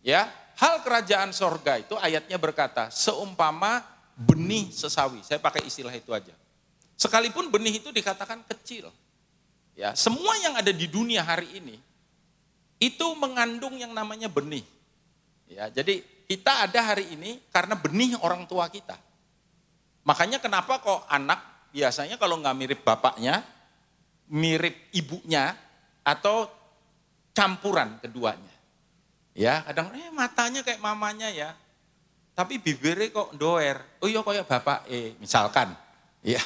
Ya, hal kerajaan sorga itu ayatnya berkata, seumpama benih sesawi. Saya pakai istilah itu aja. Sekalipun benih itu dikatakan kecil. Ya, semua yang ada di dunia hari ini, itu mengandung yang namanya benih. Ya, jadi kita ada hari ini karena benih orang tua kita. Makanya kenapa kok anak biasanya kalau nggak mirip bapaknya, mirip ibunya, atau campuran keduanya. Ya, kadang matanya kayak mamanya ya, tapi bibirnya kok doer. Oh iya kayak bapak misalkan. Ya,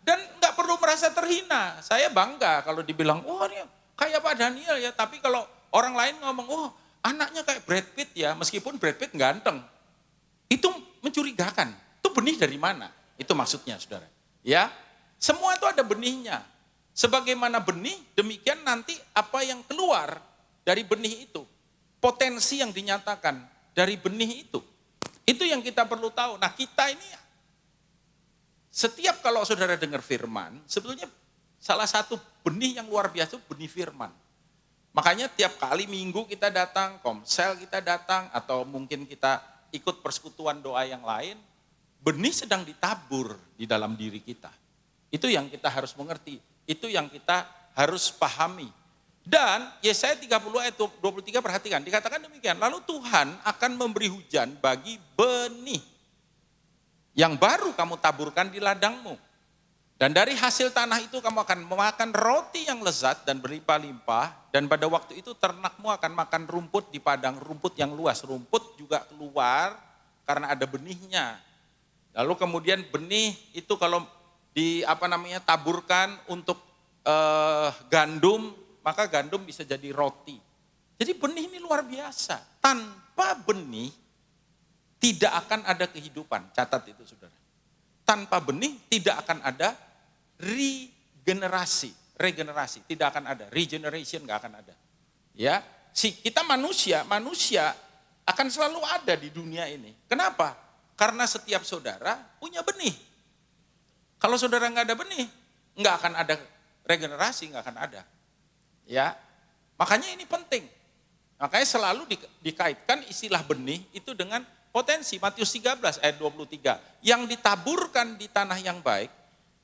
dan nggak perlu merasa terhina. Saya bangga kalau dibilang, oh ini kayak Pak Daniel ya. Tapi kalau orang lain ngomong, oh anaknya kayak Brad Pitt ya, meskipun Brad Pitt ganteng. Itu mencurigakan. Itu benih dari mana? Itu maksudnya, saudara. Ya, semua itu ada benihnya. Sebagaimana benih, demikian nanti apa yang keluar dari benih itu. Potensi yang dinyatakan dari benih itu. Itu yang kita perlu tahu. Nah, kita ini setiap kalau saudara dengar firman, sebetulnya salah satu benih yang luar biasa benih firman. Makanya tiap kali minggu kita datang, komsel kita datang, atau mungkin kita ikut persekutuan doa yang lain, benih sedang ditabur di dalam diri kita. Itu yang kita harus mengerti, itu yang kita harus pahami. Dan Yesaya 30 ayat 23 perhatikan, dikatakan demikian, lalu Tuhan akan memberi hujan bagi benih yang baru kamu taburkan di ladangmu. Dan dari hasil tanah itu kamu akan memakan roti yang lezat dan berlimpah-limpah. Dan pada waktu itu ternakmu akan makan rumput di padang rumput yang luas. Rumput juga keluar karena ada benihnya. Lalu kemudian benih itu kalau taburkan untuk gandum, maka gandum bisa jadi roti. Jadi benih ini luar biasa. Tanpa benih tidak akan ada kehidupan. Catat itu, saudara. Tanpa benih tidak akan ada regenerasi tidak akan ada, regeneration nggak akan ada. Ya, kita manusia akan selalu ada di dunia ini. Kenapa? Karena setiap saudara punya benih. Kalau saudara nggak ada benih, nggak akan ada regenerasi, nggak akan ada. Ya, makanya ini penting. Makanya selalu dikaitkan istilah benih itu dengan potensi. Matius 13 ayat 23. Yang ditaburkan di tanah yang baik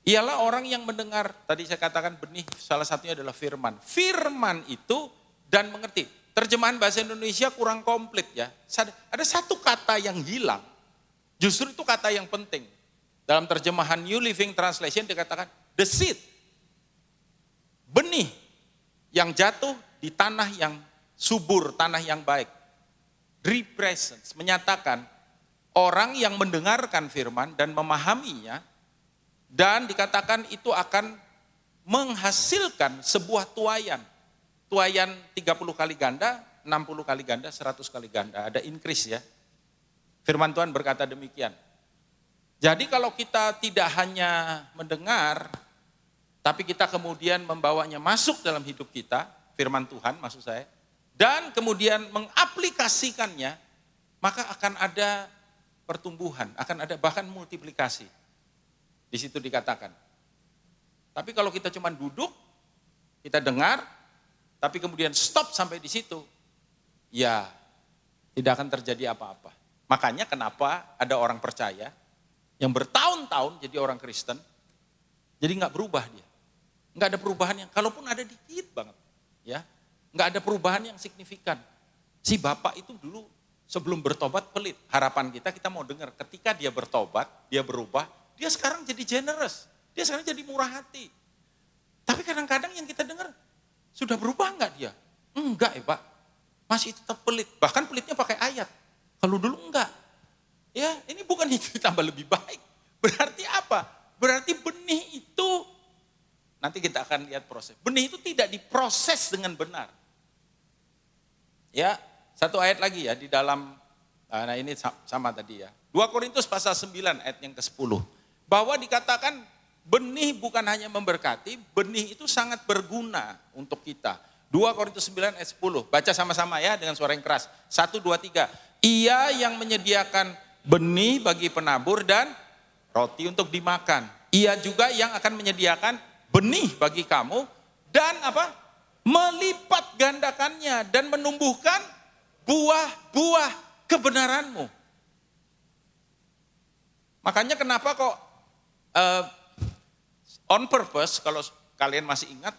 ialah orang yang mendengar. Tadi saya katakan benih salah satunya adalah firman. Firman itu dan mengerti. Terjemahan bahasa Indonesia kurang komplit ya. Ada satu kata yang hilang. Justru itu kata yang penting. Dalam terjemahan New Living Translation dikatakan the seed. Benih yang jatuh di tanah yang subur, tanah yang baik. Represents, menyatakan orang yang mendengarkan firman dan memahaminya dan dikatakan itu akan menghasilkan sebuah tuaian. Tuaian 30 kali ganda, 60 kali ganda, 100 kali ganda. Ada increase ya. Firman Tuhan berkata demikian. Jadi kalau kita tidak hanya mendengar, tapi kita kemudian membawanya masuk dalam hidup kita, firman Tuhan maksud saya, dan kemudian mengaplikasikannya, maka akan ada pertumbuhan, akan ada bahkan multiplikasi. Di situ dikatakan. Tapi kalau kita cuma duduk, kita dengar, tapi kemudian stop sampai di situ, ya tidak akan terjadi apa-apa. Makanya kenapa ada orang percaya yang bertahun-tahun jadi orang Kristen, jadi nggak berubah dia. Nggak ada perubahan yang, kalaupun ada dikit banget, ya nggak ada perubahan yang signifikan. Si bapak itu dulu sebelum bertobat pelit. Harapan kita mau dengar ketika dia bertobat, dia berubah, dia sekarang jadi generous, dia sekarang jadi murah hati. Tapi kadang-kadang yang kita dengar, sudah berubah enggak dia? Enggak ya Pak, masih tetap pelit. Bahkan pelitnya pakai ayat. Kalau dulu enggak. Ya ini bukan ditambah lebih baik. Berarti apa? Berarti benih itu, nanti kita akan lihat proses. Benih itu tidak diproses dengan benar. Ya, satu ayat lagi ya di dalam, nah ini sama tadi ya. 2 Korintus pasal 9 ayat yang ke-10. Bahwa dikatakan benih bukan hanya memberkati, benih itu sangat berguna untuk kita. 2 Korintus 9 ayat 10, baca sama-sama ya dengan suara yang keras. 1, 2, 3. Ia yang menyediakan benih bagi penabur dan roti untuk dimakan. Ia juga yang akan menyediakan benih bagi kamu dan apa? Melipat gandakannya dan menumbuhkan buah-buah kebenaranmu. Makanya kenapa kok on purpose, kalau kalian masih ingat,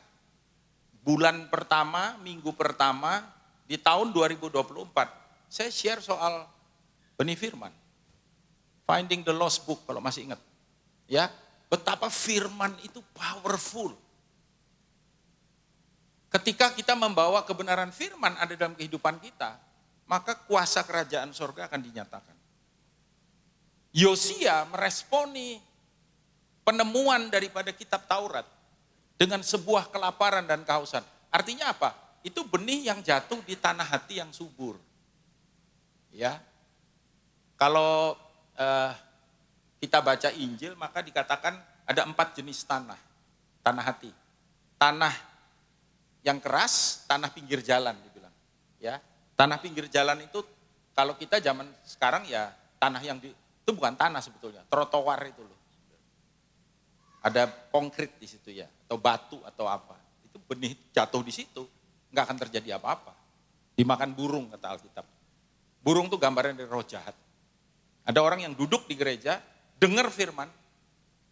bulan pertama, minggu pertama di tahun 2024, saya share soal benih firman. Finding the Lost Book kalau masih ingat. Ya, betapa firman itu powerful. Ketika kita membawa kebenaran firman ada dalam kehidupan kita, maka kuasa kerajaan surga akan dinyatakan. Yosia meresponi penemuan daripada kitab Taurat dengan sebuah kelaparan dan kehausan. Artinya apa? Itu benih yang jatuh di tanah hati yang subur. Ya, kalau kita baca Injil maka dikatakan ada 4 jenis tanah. Tanah hati. Tanah yang keras, tanah pinggir jalan dibilang. Ya, tanah pinggir jalan itu kalau kita zaman sekarang ya tanah yang itu bukan tanah sebetulnya, trotoar itu loh. Ada konkrit di situ ya, atau batu atau apa. Itu benih jatuh di situ, nggak akan terjadi apa-apa. Dimakan burung kata Alkitab. Burung itu gambaran dari roh jahat. Ada orang yang duduk di gereja, dengar firman,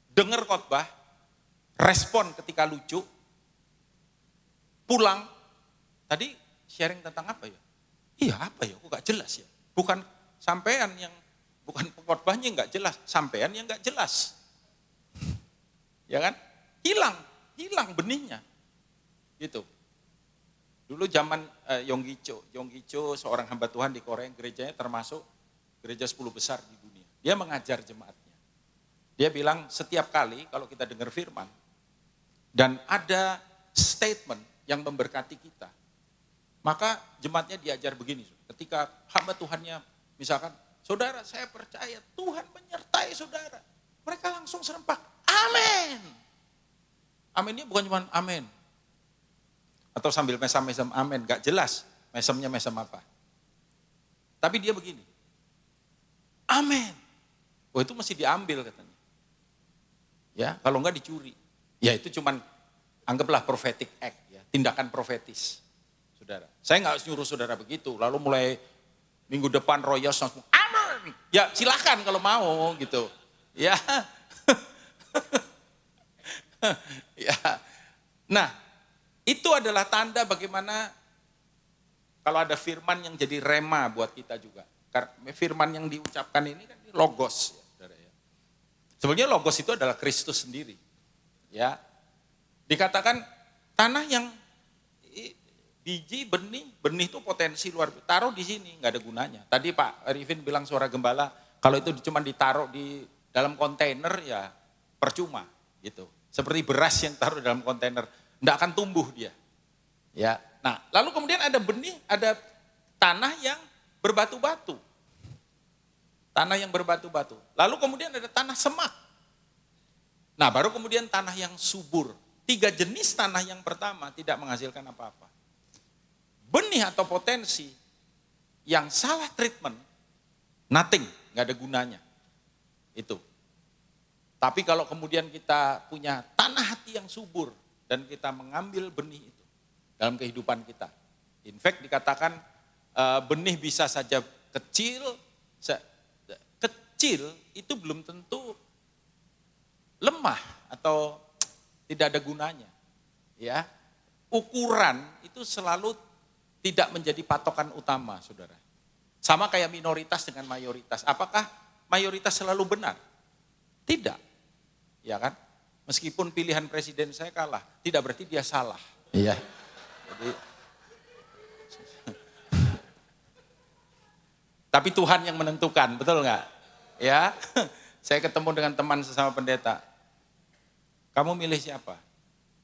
dengar khotbah, respon ketika lucu, pulang. Tadi sharing tentang apa ya? Iya apa ya, kok gak jelas ya. Bukan sampean yang, bukan khotbahnya yang gak jelas, sampean yang gak jelas. Ya kan? Hilang benihnya. Gitu. Dulu zaman Yonggi-cho seorang hamba Tuhan di Korea, gerejanya termasuk gereja 10 besar di dunia. Dia mengajar jemaatnya. Dia bilang setiap kali kalau kita dengar firman dan ada statement yang memberkati kita, maka jemaatnya diajar begini. Ketika hamba Tuhannya misalkan, saudara saya percaya Tuhan menyertai saudara. Mereka langsung serempak, amin. Aminnya bukan cuma amin. Atau sambil mesam-mesam amin, gak jelas mesamnya mesam apa. Tapi dia begini, amin. Oh itu mesti diambil katanya. Ya, kalau enggak dicuri. Ya itu cuman anggaplah prophetic act ya, tindakan profetis. saudara. Saya nggak nyuruh saudara begitu, lalu mulai minggu depan Royals langsung, aman. Ya silahkan kalau mau gitu. Ya. Ya. Nah, itu adalah tanda bagaimana kalau ada firman yang jadi rema buat kita juga. Karena firman yang diucapkan ini kan logos, ya, saudara ya. Sebenarnya logos itu adalah Kristus sendiri. Ya. Dikatakan tanah yang biji, benih itu potensi luar biasa. Taruh di sini, nggak ada gunanya. Tadi Pak Arifin bilang suara gembala, kalau itu cuma ditaruh di dalam kontainer ya percuma gitu. Seperti beras yang taruh dalam kontainer, nggak akan tumbuh dia. Ya. Nah, lalu kemudian ada benih, ada tanah yang berbatu-batu. Tanah yang berbatu-batu. Lalu kemudian ada tanah semak. Nah, baru kemudian tanah yang subur. 3 jenis tanah yang pertama tidak menghasilkan apa-apa. Benih atau potensi yang salah treatment, nothing, nggak ada gunanya. Itu. Tapi kalau kemudian kita punya tanah hati yang subur dan kita mengambil benih itu dalam kehidupan kita. In fact dikatakan benih bisa saja kecil itu belum tentu lemah atau tidak ada gunanya. Ya, ukuran itu selalu tidak menjadi patokan utama, saudara. Sama kayak minoritas dengan mayoritas. Apakah mayoritas selalu benar? Tidak. Ya kan? Meskipun pilihan presiden saya kalah, tidak berarti dia salah. Iya. Jadi, tapi Tuhan yang menentukan, betul nggak? Ya, saya ketemu dengan teman sesama pendeta. Kamu milih siapa?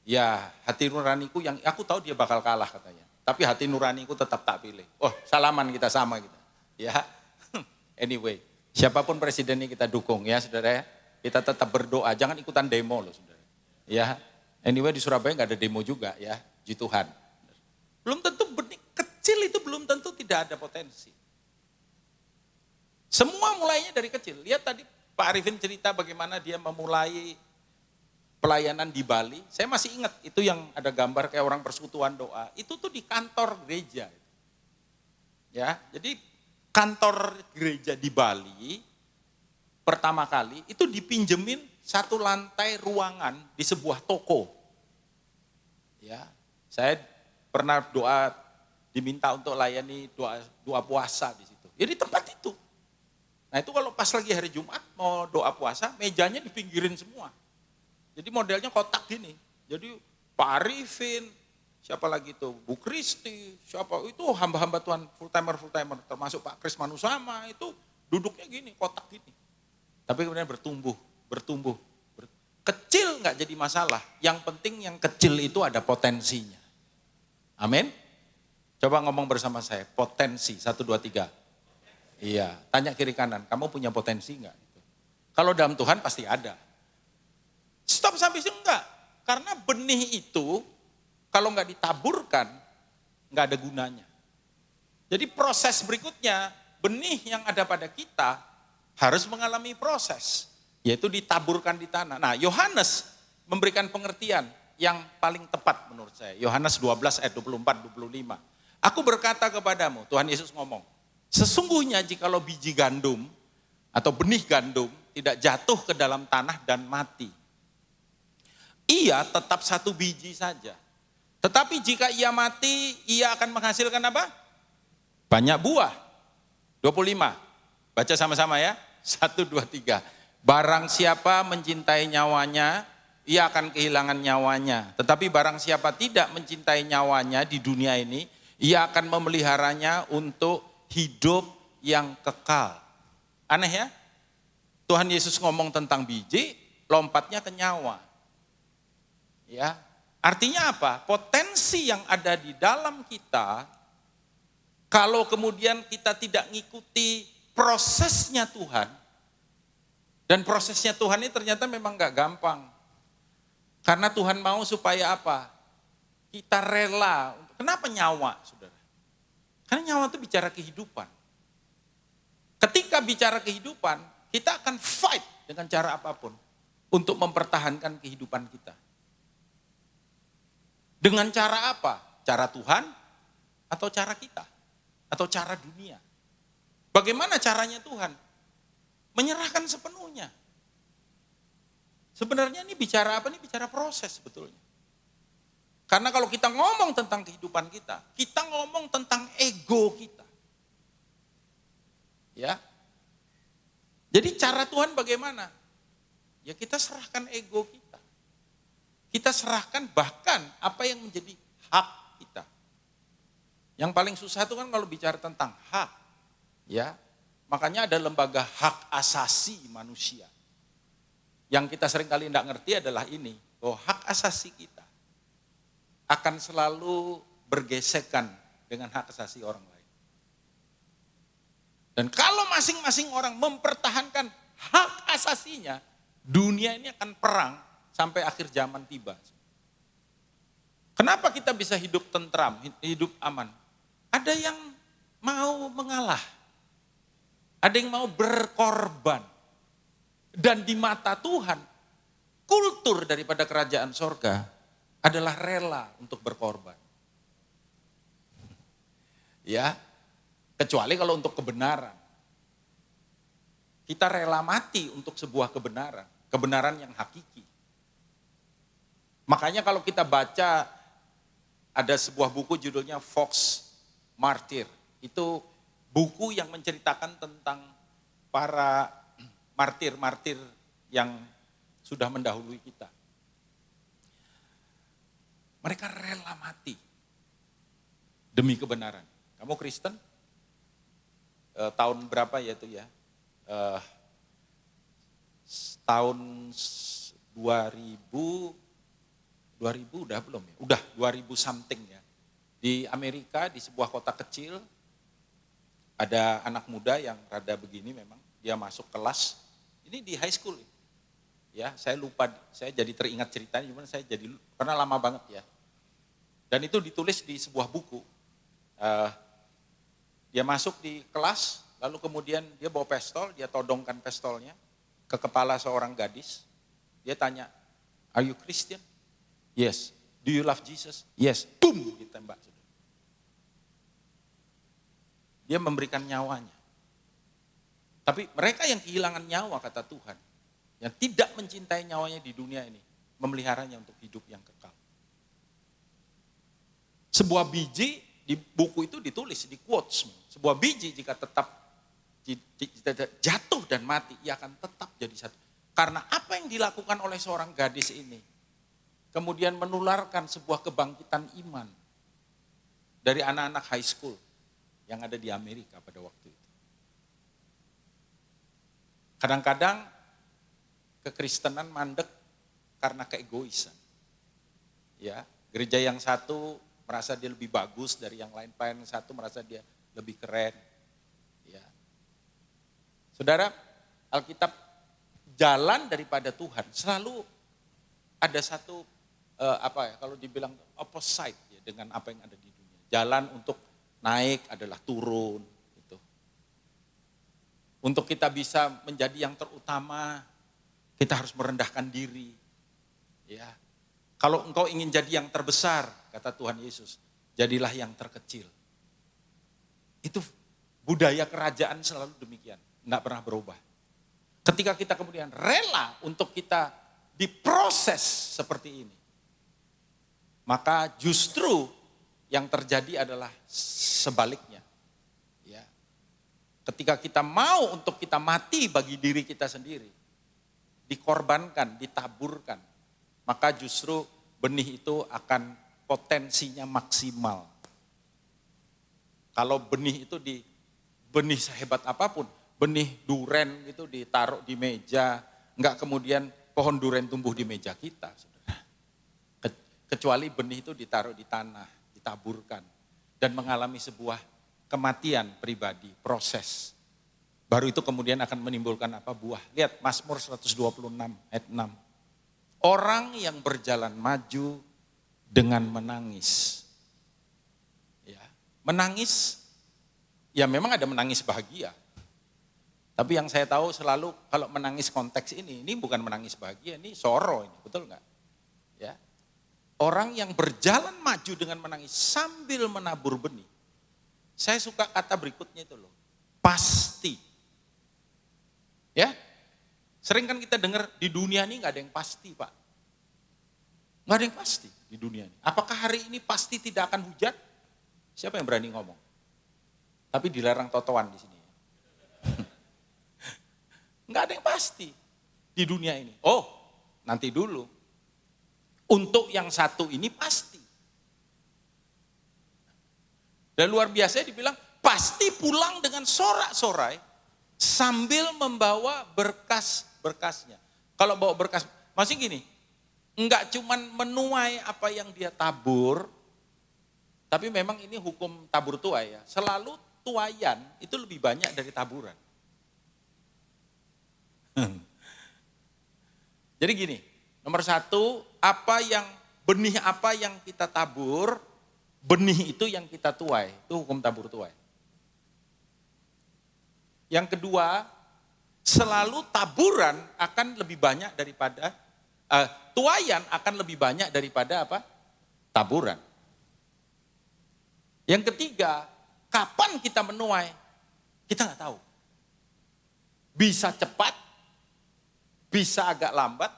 Ya, hati nuraniku yang aku tahu dia bakal kalah katanya. Tapi hati nuraniku tetap tak pilih. Oh, salaman kita sama kita. Ya, anyway, siapapun presidennya kita dukung ya, saudara ya. Kita tetap berdoa, jangan ikutan demo loh saudara. Ya, anyway di Surabaya nggak ada demo juga ya, puji Tuhan. Belum tentu benih kecil itu belum tentu tidak ada potensi. Semua mulainya dari kecil. Lihat tadi Pak Arifin cerita bagaimana dia memulai pelayanan di Bali. Saya masih ingat itu yang ada gambar kayak orang persekutuan doa. Itu tuh di kantor gereja. Ya, jadi kantor gereja di Bali pertama kali itu dipinjemin 1 lantai ruangan di sebuah toko. Ya, saya pernah diminta untuk layani doa puasa di situ. Ya di tempat itu. Nah itu kalau pas lagi hari Jumat mau doa puasa, mejanya dipinggirin semua. Jadi modelnya kotak gini. Jadi Pak Arifin, siapa lagi itu, Bu Kristi, siapa itu hamba-hamba Tuhan full timer, termasuk Pak Kris Manusama itu duduknya gini, kotak gini. Tapi kemudian bertumbuh. Kecil nggak jadi masalah. Yang penting yang kecil itu ada potensinya. Amin. Coba ngomong bersama saya, potensi, 1, 2, 3. Iya, tanya kiri kanan, kamu punya potensi nggak? Kalau dalam Tuhan pasti ada. Stop sampai sini enggak. Karena benih itu kalau nggak ditaburkan, nggak ada gunanya. Jadi proses berikutnya, benih yang ada pada kita harus mengalami proses, yaitu ditaburkan di tanah. Nah, Yohanes memberikan pengertian yang paling tepat menurut saya. Yohanes 12 ayat 24-25. Aku berkata kepadamu, Tuhan Yesus ngomong, sesungguhnya jikalau biji gandum atau benih gandum tidak jatuh ke dalam tanah dan mati, ia tetap 1 biji saja. Tetapi jika ia mati, ia akan menghasilkan apa? Banyak buah. 25. Baca sama-sama ya. 1, 2, 3. Barang siapa mencintai nyawanya, ia akan kehilangan nyawanya. Tetapi barang siapa tidak mencintai nyawanya di dunia ini, ia akan memeliharanya untuk hidup yang kekal. Aneh ya? Tuhan Yesus ngomong tentang biji, lompatnya ke nyawa. Ya, artinya apa? Potensi yang ada di dalam kita, kalau kemudian kita tidak ngikuti prosesnya Tuhan, dan prosesnya Tuhan ini ternyata memang gak gampang. Karena Tuhan mau supaya apa? Kita rela. Kenapa nyawa, saudara? Karena nyawa itu bicara kehidupan. Ketika bicara kehidupan, kita akan fight dengan cara apapun untuk mempertahankan kehidupan kita. Dengan cara apa? Cara Tuhan, Atau cara kita? Atau cara dunia? Bagaimana caranya Tuhan? Menyerahkan sepenuhnya. Sebenarnya ini bicara apa? Ini bicara proses sebetulnya. Karena kalau kita ngomong tentang kehidupan kita ngomong tentang ego kita. Ya. Jadi cara Tuhan bagaimana? Ya kita serahkan ego kita. Kita serahkan bahkan apa yang menjadi hak kita. Yang paling susah itu kan kalau bicara tentang hak. Ya. Makanya ada lembaga hak asasi manusia. Yang kita seringkali tidak ngerti adalah ini, bahwa hak asasi kita akan selalu bergesekan dengan hak asasi orang lain. Dan kalau masing-masing orang mempertahankan hak asasinya, dunia ini akan perang sampai akhir zaman tiba. Kenapa kita bisa hidup tentram, hidup aman? Ada yang mau mengalah, ada yang mau berkorban. Dan di mata Tuhan, kultur daripada kerajaan sorga adalah rela untuk berkorban. Ya, kecuali kalau untuk kebenaran. Kita rela mati untuk sebuah kebenaran, kebenaran yang hakiki. Makanya kalau kita baca, ada sebuah buku judulnya Fox Martyr. Itu buku yang menceritakan tentang para martir-martir yang sudah mendahului kita. Mereka rela mati demi kebenaran. Kamu Kristen? Tahun berapa ya itu ya? Tahun 2000 udah belum ya? Udah 2000 something ya. Di Amerika, di sebuah kota kecil, ada anak muda yang rada begini memang. Dia masuk kelas. Ini di high school, ya saya lupa, saya jadi teringat ceritanya, cuman saya jadi, karena lama banget ya. Dan itu ditulis di sebuah buku. Dia masuk di kelas, lalu kemudian dia bawa pistol, dia todongkan pistolnya ke kepala seorang gadis. Dia tanya, "Are you Christian?" "Yes." "Do you love Jesus?" "Yes." Boom, ditembak. Dia memberikan nyawanya. Tapi mereka yang kehilangan nyawa, kata Tuhan, yang tidak mencintai nyawanya di dunia ini, memeliharanya untuk hidup yang kekal. Sebuah biji di buku itu ditulis, di quotes, sebuah biji jika tetap jatuh dan mati, ia akan tetap jadi satu. Karena apa yang dilakukan oleh seorang gadis ini, kemudian menularkan sebuah kebangkitan iman dari anak-anak high school yang ada di Amerika pada waktu itu. Kadang-kadang kekristenan mandek karena keegoisan. Ya, gereja yang satu merasa dia lebih bagus dari yang lain, yang satu merasa dia lebih keren. Ya. Saudara, Alkitab jalan daripada Tuhan selalu ada satu kalau dibilang opposite ya, dengan apa yang ada di dunia. Jalan untuk naik adalah turun. Untuk kita bisa menjadi yang terutama, kita harus merendahkan diri. Ya. Kalau engkau ingin jadi yang terbesar, kata Tuhan Yesus, jadilah yang terkecil. Itu budaya kerajaan selalu demikian, enggak pernah berubah. Ketika kita kemudian rela untuk kita diproses seperti ini, maka justru yang terjadi adalah sebaliknya. Ketika kita mau untuk kita mati bagi diri kita sendiri, dikorbankan, ditaburkan, maka justru benih itu akan potensinya maksimal. Kalau benih itu benih sehebat apapun, benih duren itu ditaruh di meja, enggak kemudian pohon duren tumbuh di meja kita, saudara. Kecuali benih itu ditaruh di tanah, ditaburkan, dan mengalami sebuah kematian pribadi, proses. Baru itu kemudian akan menimbulkan apa? Buah. Lihat Mazmur 126 ayat 6. Orang yang berjalan maju dengan menangis. Ya, menangis, ya memang ada menangis bahagia. Tapi yang saya tahu selalu kalau menangis konteks ini bukan menangis bahagia, ini sorrow ini, betul enggak? Ya. Orang yang berjalan maju dengan menangis sambil menabur benih. Saya suka kata berikutnya itu loh, pasti. Ya, sering kan kita dengar di dunia ini nggak ada yang pasti, Pak. Nggak ada yang pasti di dunia ini. Apakah hari ini pasti tidak akan hujan? Siapa yang berani ngomong? Tapi dilarang totoan di sini. Nggak ada yang pasti di dunia ini. Oh, nanti dulu. Untuk yang satu ini pasti. Dan luar biasa dibilang pasti pulang dengan sorak-sorai sambil membawa berkas-berkasnya. Kalau bawa berkas, masih gini, enggak cuman menuai apa yang dia tabur, tapi memang ini hukum tabur tuai ya. Selalu tuaian itu lebih banyak dari taburan. Jadi gini, nomor satu, benih apa yang kita tabur, benih itu yang kita tuai, itu hukum tabur tuai. Yang kedua, selalu taburan akan lebih banyak daripada, tuaian akan lebih banyak daripada apa? Taburan. Yang ketiga, kapan kita menuai? Kita nggak tahu. Bisa cepat, bisa agak lambat,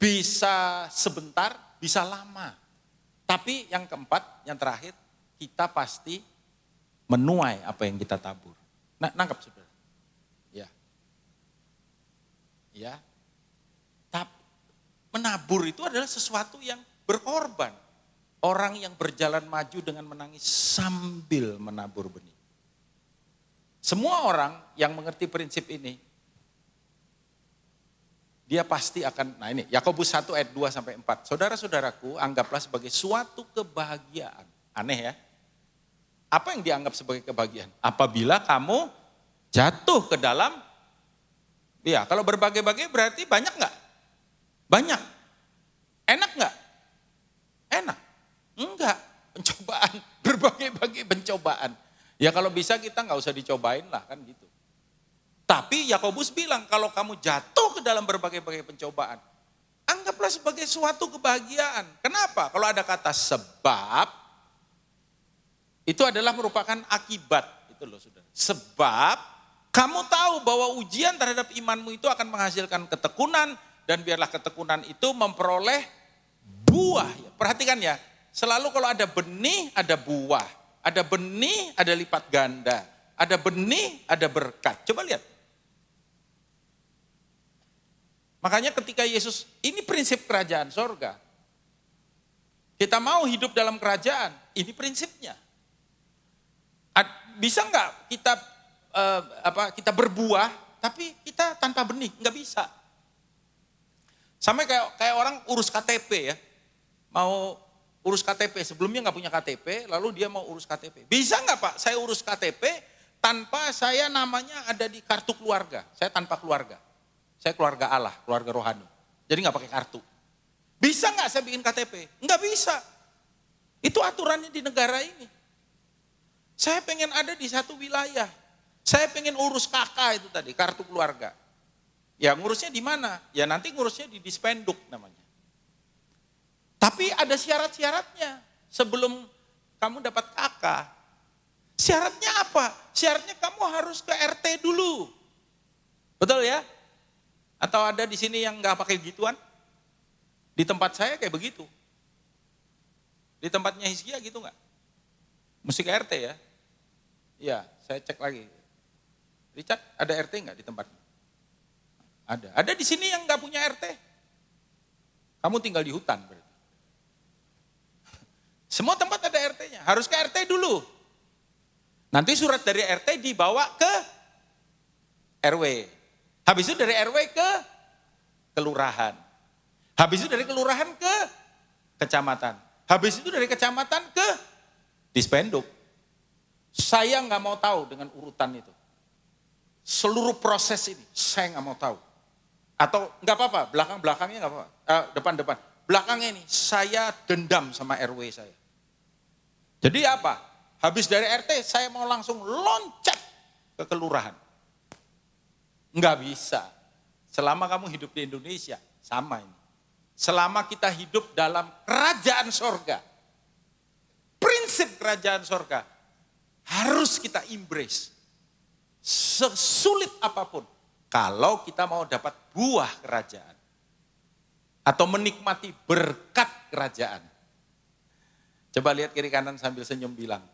bisa sebentar, bisa lama. Tapi yang keempat, yang terakhir, kita pasti menuai apa yang kita tabur. Nah, nangkap saudara? Ya. Ya. Tapi menabur itu adalah sesuatu yang berkorban. Orang yang berjalan maju dengan menangis sambil menabur benih. Semua orang yang mengerti prinsip ini, dia pasti akan, nah ini Yakobus 1 ayat 2 sampai 4. Saudara-saudaraku, anggaplah sebagai suatu kebahagiaan. Aneh ya. Apa yang dianggap sebagai kebahagiaan? Apabila kamu jatuh ke dalam, ya kalau berbagai-bagai berarti banyak enggak? Banyak. Enak enggak? Enak. Enggak. Pencobaan, berbagai-bagai pencobaan. Ya kalau bisa kita enggak usah dicobain lah kan gitu. Tapi Yakobus bilang kalau kamu jatuh ke dalam berbagai-bagai pencobaan, anggaplah sebagai suatu kebahagiaan. Kenapa? Kalau ada kata sebab, itu adalah merupakan akibat. Itu loh saudara. Sebab kamu tahu bahwa ujian terhadap imanmu itu akan menghasilkan ketekunan, dan biarlah ketekunan itu memperoleh buah. Perhatikan ya, selalu kalau ada benih, ada buah. Ada benih, ada lipat ganda. Ada benih, ada berkat. Coba lihat. Makanya ketika Yesus, ini prinsip kerajaan sorga. Kita mau hidup dalam kerajaan, ini prinsipnya. Bisa nggak kita berbuah, tapi kita tanpa benih? Nggak bisa. Sama kayak orang urus KTP ya. Mau urus KTP, sebelumnya nggak punya KTP, lalu dia mau urus KTP. Bisa nggak Pak, saya urus KTP tanpa saya namanya ada di kartu keluarga. Saya tanpa keluarga. Saya keluarga Allah, keluarga rohani. Jadi nggak pakai kartu. Bisa nggak saya bikin KTP? Nggak bisa. Itu aturannya di negara ini. Saya pengen ada di satu wilayah. Saya pengen urus KK itu tadi, kartu keluarga. Ya ngurusnya di mana? Ya nanti ngurusnya di Dispenduk namanya. Tapi ada syarat-syaratnya sebelum kamu dapat KK. Syaratnya apa? Syaratnya kamu harus ke RT dulu. Betul ya? Atau ada di sini yang nggak pakai gituan? Di tempat saya kayak begitu. Di tempatnya Hizkia gitu nggak? Mesti ke RT ya? Iya, saya cek lagi. Richard, ada RT nggak di tempatnya? Ada. Ada di sini yang nggak punya RT? Kamu tinggal di hutan berarti. Semua tempat ada RT-nya. Harus ke RT dulu. Nanti surat dari RT dibawa ke RW. Habis itu dari RW ke kelurahan. Habis itu dari kelurahan ke kecamatan. Habis itu dari kecamatan ke Dispenduk. Saya nggak mau tahu dengan urutan itu. Seluruh proses ini saya nggak mau tahu. Atau nggak apa-apa, belakang-belakangnya nggak apa-apa, depan-depan. Belakangnya ini saya dendam sama RW saya. Jadi apa? Habis dari RT saya mau langsung loncat ke kelurahan. Nggak bisa. Selama kamu hidup di Indonesia, sama ini. Selama kita hidup dalam kerajaan sorga. Prinsip kerajaan sorga. harus kita embrace. Sesulit apapun. Kalau kita mau dapat buah kerajaan. Atau menikmati berkat kerajaan. Coba lihat kiri kanan sambil senyum bilang.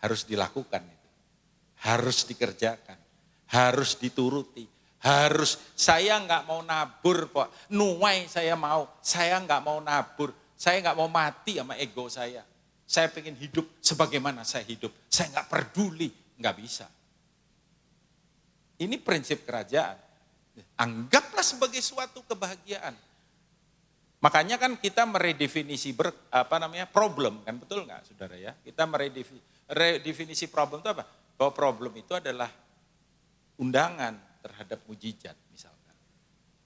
Harus dilakukan itu. Harus dikerjakan. Harus dituruti. Harus, saya nggak mau nabur Pak. Nuai saya mau. Saya nggak mau nabur. Saya nggak mau mati sama ego saya. Saya pengen hidup sebagaimana saya hidup. Saya nggak peduli. Nggak bisa. Ini prinsip kerajaan. Anggaplah sebagai suatu kebahagiaan. Makanya kan kita meredefinisi problem, kan betul nggak saudara ya? Kita meredefinisi problem itu apa? Bahwa problem itu adalah undangan terhadap mujizat misalkan.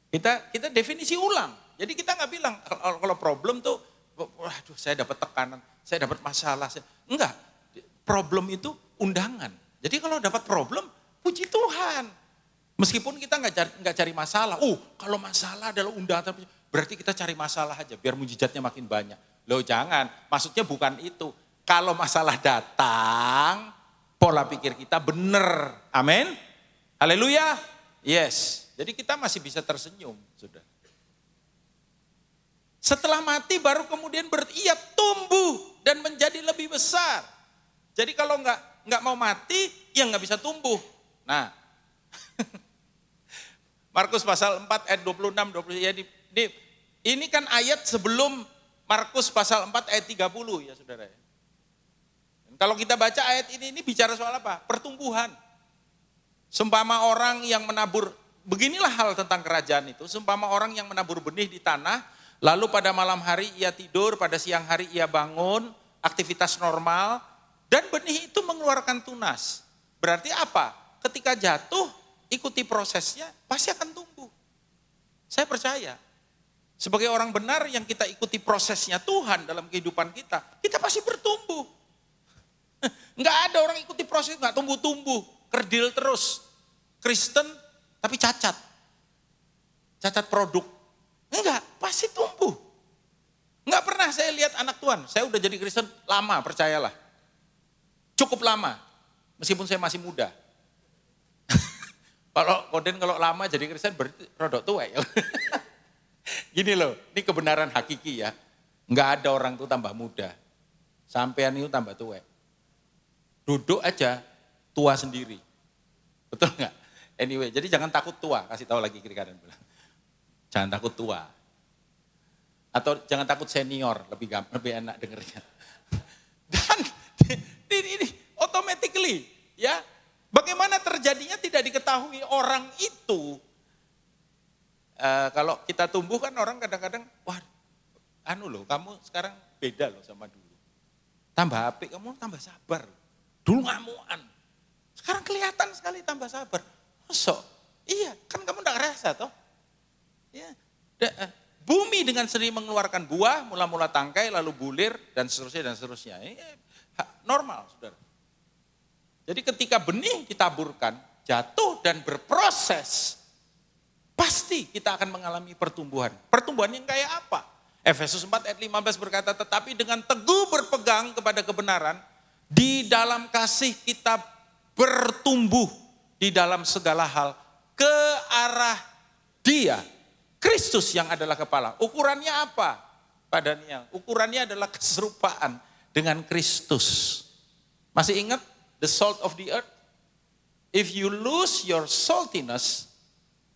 Kita definisi ulang. Jadi kita nggak bilang kalau problem tuh, waduh saya dapat tekanan, saya dapat masalah. Enggak, problem itu undangan. Jadi kalau dapat problem, puji Tuhan. Meskipun kita nggak cari masalah. Kalau masalah adalah undangan, berarti kita cari masalah aja biar mujizatnya makin banyak. Loh jangan, maksudnya bukan itu. Kalau masalah datang, pola pikir kita benar. Amin. Haleluya. Yes. Jadi kita masih bisa tersenyum, sudah. Setelah mati baru kemudian ia tumbuh dan menjadi lebih besar. Jadi kalau nggak mau mati, ya nggak bisa tumbuh. Nah, Markus pasal 4 ayat 26, 20. Ya, ini kan ayat sebelum Markus pasal 4 ayat 30 ya saudara. Kalau kita baca ayat ini bicara soal apa? Pertumbuhan. Seumpama orang yang menabur, beginilah hal tentang kerajaan itu. Seumpama orang yang menabur benih di tanah, lalu pada malam hari ia tidur, pada siang hari ia bangun, aktivitas normal, dan benih itu mengeluarkan tunas. Berarti apa? Ketika jatuh, ikuti prosesnya, pasti akan tumbuh. Saya percaya, sebagai orang benar yang kita ikuti prosesnya Tuhan dalam kehidupan kita pasti bertumbuh. Enggak ada orang ikuti proses, enggak tumbuh-tumbuh, kerdil terus. Kristen, tapi cacat. Cacat produk. Enggak, pasti tumbuh. Enggak pernah saya lihat anak Tuhan, saya udah jadi Kristen lama, percayalah. Cukup lama, meskipun saya masih muda. Kalau lama jadi Kristen berarti rodok tua ya. Gini loh, ini kebenaran hakiki ya. Enggak ada orang tuh tambah muda. Sampean itu tambah tua. Duduk aja tua sendiri. Betul enggak? Anyway, jadi jangan takut tua, kasih tahu lagi kiri kanan bilang. Jangan takut tua. Atau jangan takut senior, lebih enak dengernya. Dan ini automatically ya. Bagaimana terjadinya tidak diketahui orang itu. Kalau kita tumbuh kan orang kadang-kadang, wah kamu sekarang beda loh sama dulu. Tambah apik, kamu tambah sabar. Dulu ngamuan. Sekarang kelihatan sekali tambah sabar. Masuk, iya kan kamu gak ngerasa toh. Ya. Bumi dengan sendiri mengeluarkan buah, mula-mula tangkai, lalu bulir, dan seterusnya. Ini normal saudara. Jadi ketika benih ditaburkan, jatuh dan berproses, pasti kita akan mengalami pertumbuhan. Pertumbuhan yang kayak apa? Efesus 4 ayat 15 berkata, tetapi dengan teguh berpegang kepada kebenaran, di dalam kasih kita bertumbuh di dalam segala hal ke arah Dia, Kristus yang adalah kepala. Ukurannya apa? Pak Daniel, ukurannya adalah keserupaan dengan Kristus. Masih ingat? The salt of the earth. If you lose your saltiness,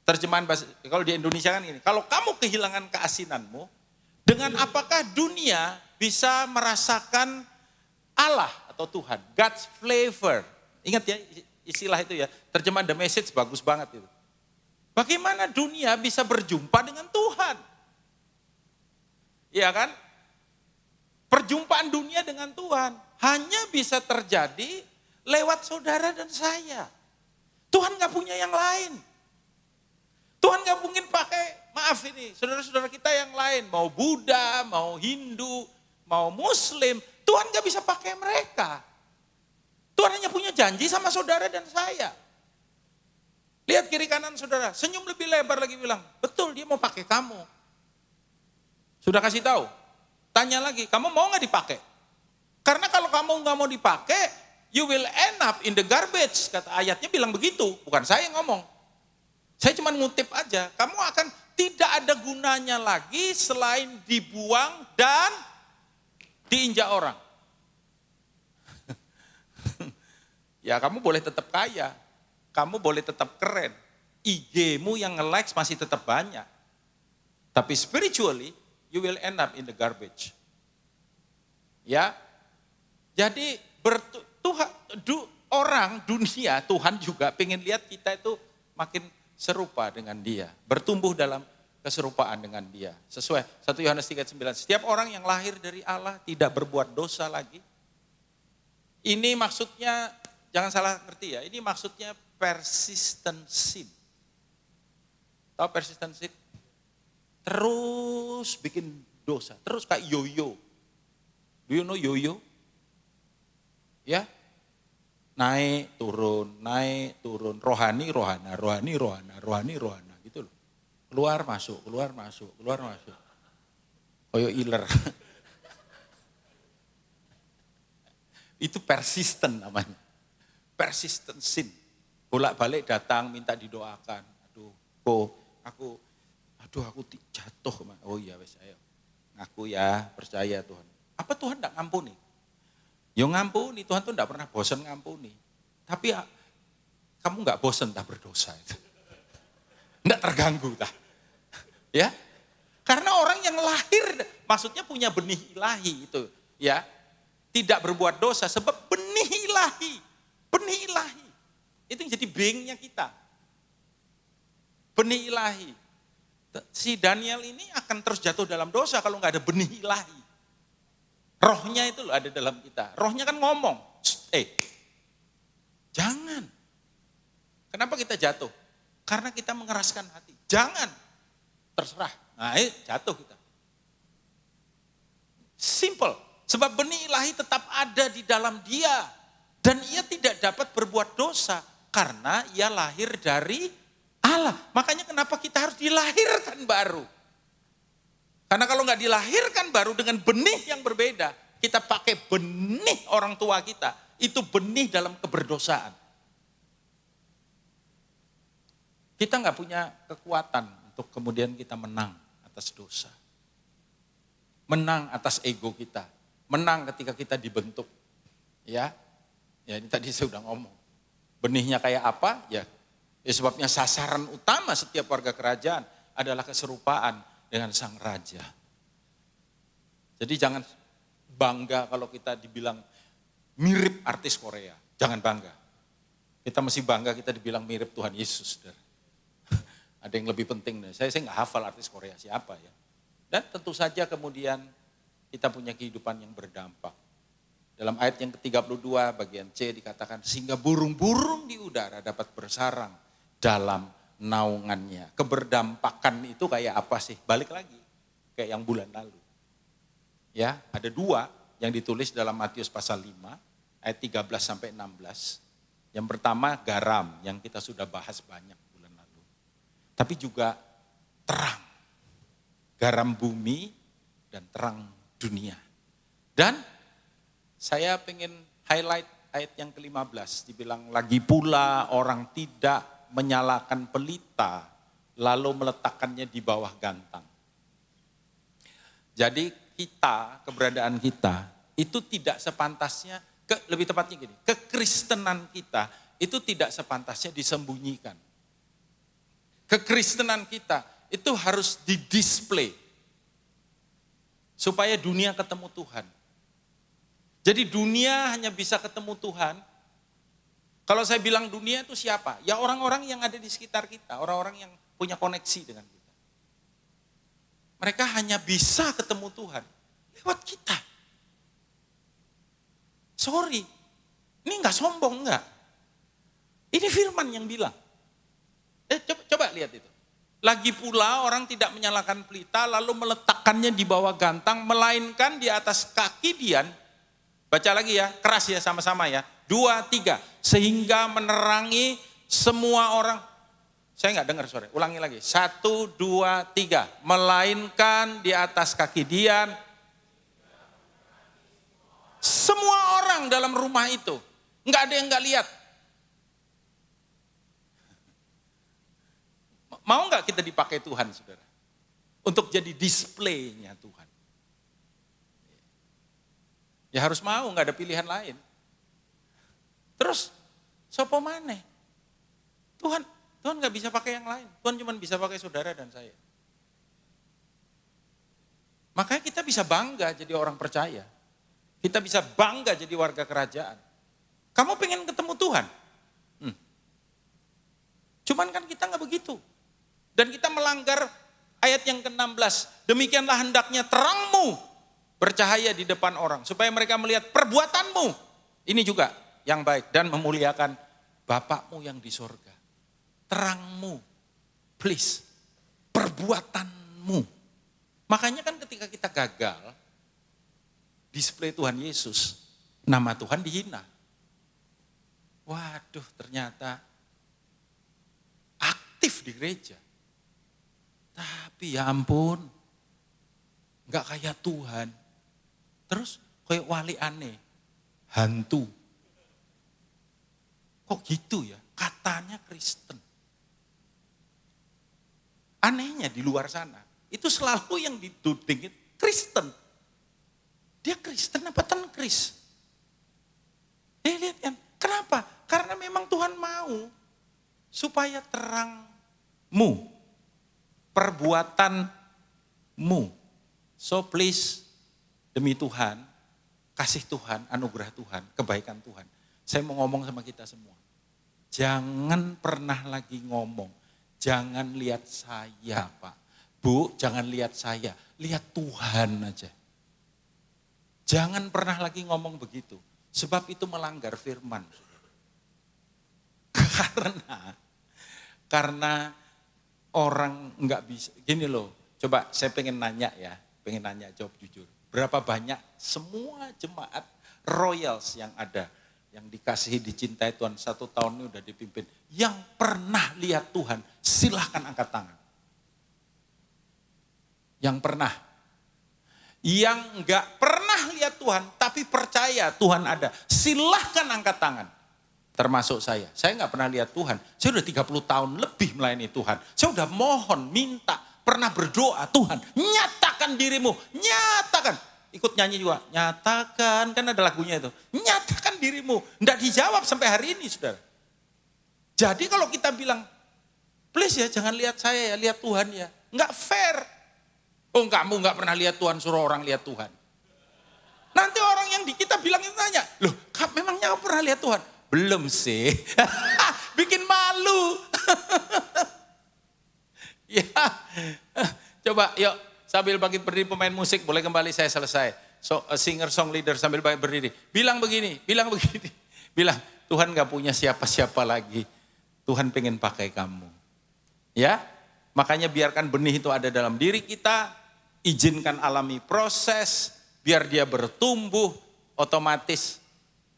terjemahan bahasa, kalau di Indonesia kan gini, kalau kamu kehilangan keasinanmu, dengan apakah dunia bisa merasakan Allah atau Tuhan? God's flavor. Ingat ya istilah itu ya, terjemahan The Message bagus banget itu. Bagaimana dunia bisa berjumpa dengan Tuhan? Iya kan? Perjumpaan dunia dengan Tuhan hanya bisa terjadi lewat saudara dan saya. Tuhan gak punya yang lain. Tuhan gak mungkin pakai, maaf ini, saudara-saudara kita yang lain. Mau Buddha, mau Hindu, mau Muslim. Tuhan gak bisa pakai mereka. Tuhan hanya punya janji sama saudara dan saya. Lihat kiri kanan saudara, senyum lebih lebar lagi bilang, betul dia mau pakai kamu. Sudah kasih tahu? Tanya lagi, kamu mau gak dipakai? Karena kalau kamu gak mau dipakai, you will end up in the garbage. Kata ayatnya bilang begitu, bukan saya yang ngomong. Saya cuma ngutip aja, kamu akan tidak ada gunanya lagi selain dibuang dan diinjak orang. Ya kamu boleh tetap kaya, kamu boleh tetap keren, IG-mu yang nge-likes masih tetap banyak. Tapi spiritually, you will end up in the garbage. Ya, jadi orang dunia, Tuhan juga pengen lihat kita itu makin serupa dengan dia. Bertumbuh dalam keserupaan dengan dia. Sesuai 1 Yohanes 3:9, setiap orang yang lahir dari Allah tidak berbuat dosa lagi. Ini maksudnya, jangan salah ngerti ya, ini maksudnya persistent sin. Tahu persistent sin? Terus bikin dosa, terus kayak yoyo. Do you know yoyo? Ya, naik turun, rohani, rohana, gitu loh. Keluar masuk. Koyo iler. Itu persisten namanya. Persistent sin. Bolak-balik datang minta didoakan. Aku jatuh. Oh iya wes ayo. Ngaku ya, percaya Tuhan. Apa Tuhan enggak ngampuni? Ya ngampuni, Tuhan tuh enggak pernah bosan ngampuni. Tapi kamu enggak bosan tak berdosa itu. Enggak terganggu tak. Ya. Karena orang yang lahir maksudnya punya benih ilahi itu, ya. Tidak berbuat dosa sebab benih ilahi. Itu yang jadi beingnya kita. Benih ilahi. Si Daniel ini akan terus jatuh dalam dosa kalau enggak ada benih ilahi. Rohnya itu loh ada dalam kita. Rohnya kan ngomong, jangan. Kenapa kita jatuh? Karena kita mengeraskan hati. Jangan, terserah. Nah jatuh kita. Simple. Sebab benih ilahi tetap ada di dalam dia. Dan ia tidak dapat berbuat dosa. Karena ia lahir dari Allah. Makanya kenapa kita harus dilahirkan baru. Karena kalau nggak dilahirkan baru dengan benih yang berbeda, kita pakai benih orang tua kita, itu benih dalam keberdosaan. Kita nggak punya kekuatan untuk kemudian kita menang atas dosa. Menang atas ego kita. Menang ketika kita dibentuk. Ya ini tadi saya udah ngomong. Benihnya kayak apa? Ya sebabnya sasaran utama setiap warga kerajaan adalah keserupaan dengan sang raja. Jadi jangan bangga kalau kita dibilang mirip artis Korea. Jangan bangga. Kita mesti bangga kita dibilang mirip Tuhan Yesus. Ada yang lebih penting. Saya nggak hafal artis Korea siapa ya. Dan tentu saja kemudian kita punya kehidupan yang berdampak. Dalam ayat yang ke-32 bagian C dikatakan sehingga burung-burung di udara dapat bersarang dalam naungannya. Keberdampakan itu kayak apa sih? Balik lagi kayak yang bulan lalu. Ya, ada 2 yang ditulis dalam Matius pasal 5 ayat 13 sampai 16. Yang pertama garam yang kita sudah bahas banyak bulan lalu. Tapi juga terang. Garam bumi dan terang dunia. Dan saya pengen highlight ayat yang ke-15 dibilang lagi pula orang tidak menyalakan pelita, lalu meletakkannya di bawah gantang. Jadi kita, keberadaan kita, itu tidak sepantasnya, lebih tepatnya gini, kekristenan kita itu tidak sepantasnya disembunyikan. Kekristenan kita itu harus didisplay, supaya dunia ketemu Tuhan. Jadi dunia hanya bisa ketemu Tuhan. Kalau saya bilang dunia itu siapa? Ya orang-orang yang ada di sekitar kita, orang-orang yang punya koneksi dengan kita. Mereka hanya bisa ketemu Tuhan lewat kita. Sorry, ini enggak sombong enggak. Ini firman yang bilang. Coba lihat itu. Lagi pula orang tidak menyalakan pelita lalu meletakkannya di bawah gantang, melainkan di atas kaki Dian. Baca lagi ya, keras ya sama-sama ya. 2, 3, sehingga menerangi semua orang. Saya enggak dengar suara, ulangi lagi. 1, 2, 3, melainkan di atas kaki Dian. Semua orang dalam rumah itu. Nggak ada yang nggak lihat. Mau nggak kita dipakai Tuhan, saudara? Untuk jadi display-nya Tuhan. Ya harus mau, nggak ada pilihan lain. Terus, sopo maneh? Tuhan nggak bisa pakai yang lain. Tuhan cuma bisa pakai saudara dan saya. Makanya kita bisa bangga jadi orang percaya. Kita bisa bangga jadi warga kerajaan. Kamu pengen ketemu Tuhan? Cuman kan kita nggak begitu. Dan kita melanggar ayat yang ke-16. Demikianlah hendaknya terangmu bercahaya di depan orang. Supaya mereka melihat perbuatanmu. Ini juga yang baik. Dan memuliakan Bapakmu yang di sorga. Terangmu. Please. Perbuatanmu. Makanya kan ketika kita gagal. Display Tuhan Yesus. Nama Tuhan dihina. Waduh, ternyata aktif di gereja. Tapi ya ampun, gak kayak Tuhan. Terus kayak wali aneh, hantu. Kok gitu ya? Katanya Kristen. Anehnya di luar sana, itu selalu yang ditudingin Kristen. Dia Kristen apa tenkris? Lihat kan, kenapa? Karena memang Tuhan mau supaya terangmu. Perbuatanmu. So please, demi Tuhan, kasih Tuhan, anugerah Tuhan, kebaikan Tuhan. Saya mau ngomong sama kita semua. Jangan pernah lagi ngomong, jangan lihat saya Pak. Bu, jangan lihat saya, lihat Tuhan aja. Jangan pernah lagi ngomong begitu, sebab itu melanggar firman. Karena orang nggak bisa, gini loh, coba saya pengen nanya ya, jawab jujur. Berapa banyak semua jemaat Royals yang ada, yang dikasihi, dicintai Tuhan 1 tahun ini udah dipimpin, yang pernah lihat Tuhan, silahkan angkat tangan. Yang pernah. Yang nggak pernah lihat Tuhan, tapi percaya Tuhan ada, silahkan angkat tangan. Termasuk saya nggak pernah lihat Tuhan. Saya udah 30 tahun lebih melayani Tuhan. Saya udah mohon, minta, pernah berdoa, Tuhan nyatakan dirimu, nyatakan. Ikut nyanyi juga, nyatakan, kan ada lagunya itu. Nyatakan dirimu, nggak dijawab sampai hari ini saudara. Jadi kalau kita bilang, please ya jangan lihat saya ya, lihat Tuhan ya. Nggak fair. Oh kamu nggak pernah lihat Tuhan, suruh orang lihat Tuhan. Nanti orang yang di kita bilang itu nanya, loh memangnya kamu pernah lihat Tuhan? Belum sih, bikin malu. Ya, coba yuk sambil bangkit berdiri pemain musik, boleh kembali saya selesai. Singer song leader sambil bangkit berdiri. Bilang begini. Bilang Tuhan gak punya siapa-siapa lagi. Tuhan pengen pakai kamu. Ya, makanya biarkan benih itu ada dalam diri kita. Izinkan alami proses, biar dia bertumbuh, otomatis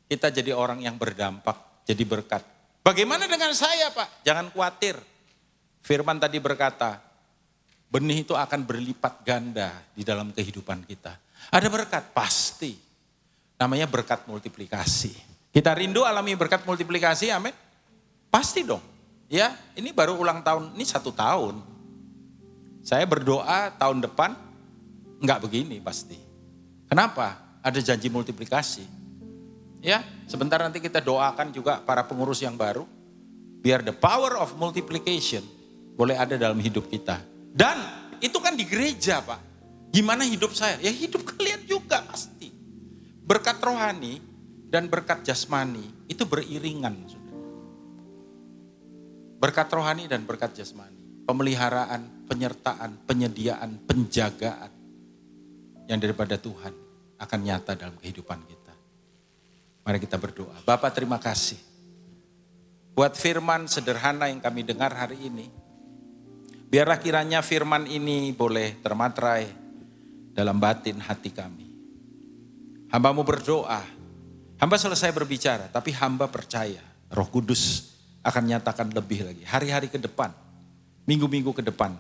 kita jadi orang yang berdampak, jadi berkat. Bagaimana dengan saya Pak? Jangan khawatir. Firman tadi berkata, benih itu akan berlipat ganda di dalam kehidupan kita. Ada berkat? Pasti. Namanya berkat multiplikasi. Kita rindu alami berkat multiplikasi, amin? Pasti dong. Ya, ini baru ulang tahun, ini 1 tahun. Saya berdoa tahun depan, enggak begini pasti. Kenapa? Ada janji multiplikasi. Ya, sebentar nanti kita doakan juga para pengurus yang baru. Biar the power of multiplication boleh ada dalam hidup kita. Dan itu kan di gereja Pak. Gimana hidup saya? Ya hidup kalian juga pasti. Berkat rohani dan berkat jasmani itu beriringan. Berkat rohani dan berkat jasmani. Pemeliharaan, penyertaan, penyediaan, penjagaan. Yang daripada Tuhan akan nyata dalam kehidupan kita. Mari kita berdoa. Bapak terima kasih. Buat firman sederhana yang kami dengar hari ini. Biarlah kiranya firman ini boleh termatrai dalam batin hati kami. Hamba-Mu berdoa. Hamba selesai berbicara, tapi hamba percaya Roh Kudus akan nyatakan lebih lagi. Hari-hari ke depan, minggu-minggu ke depan.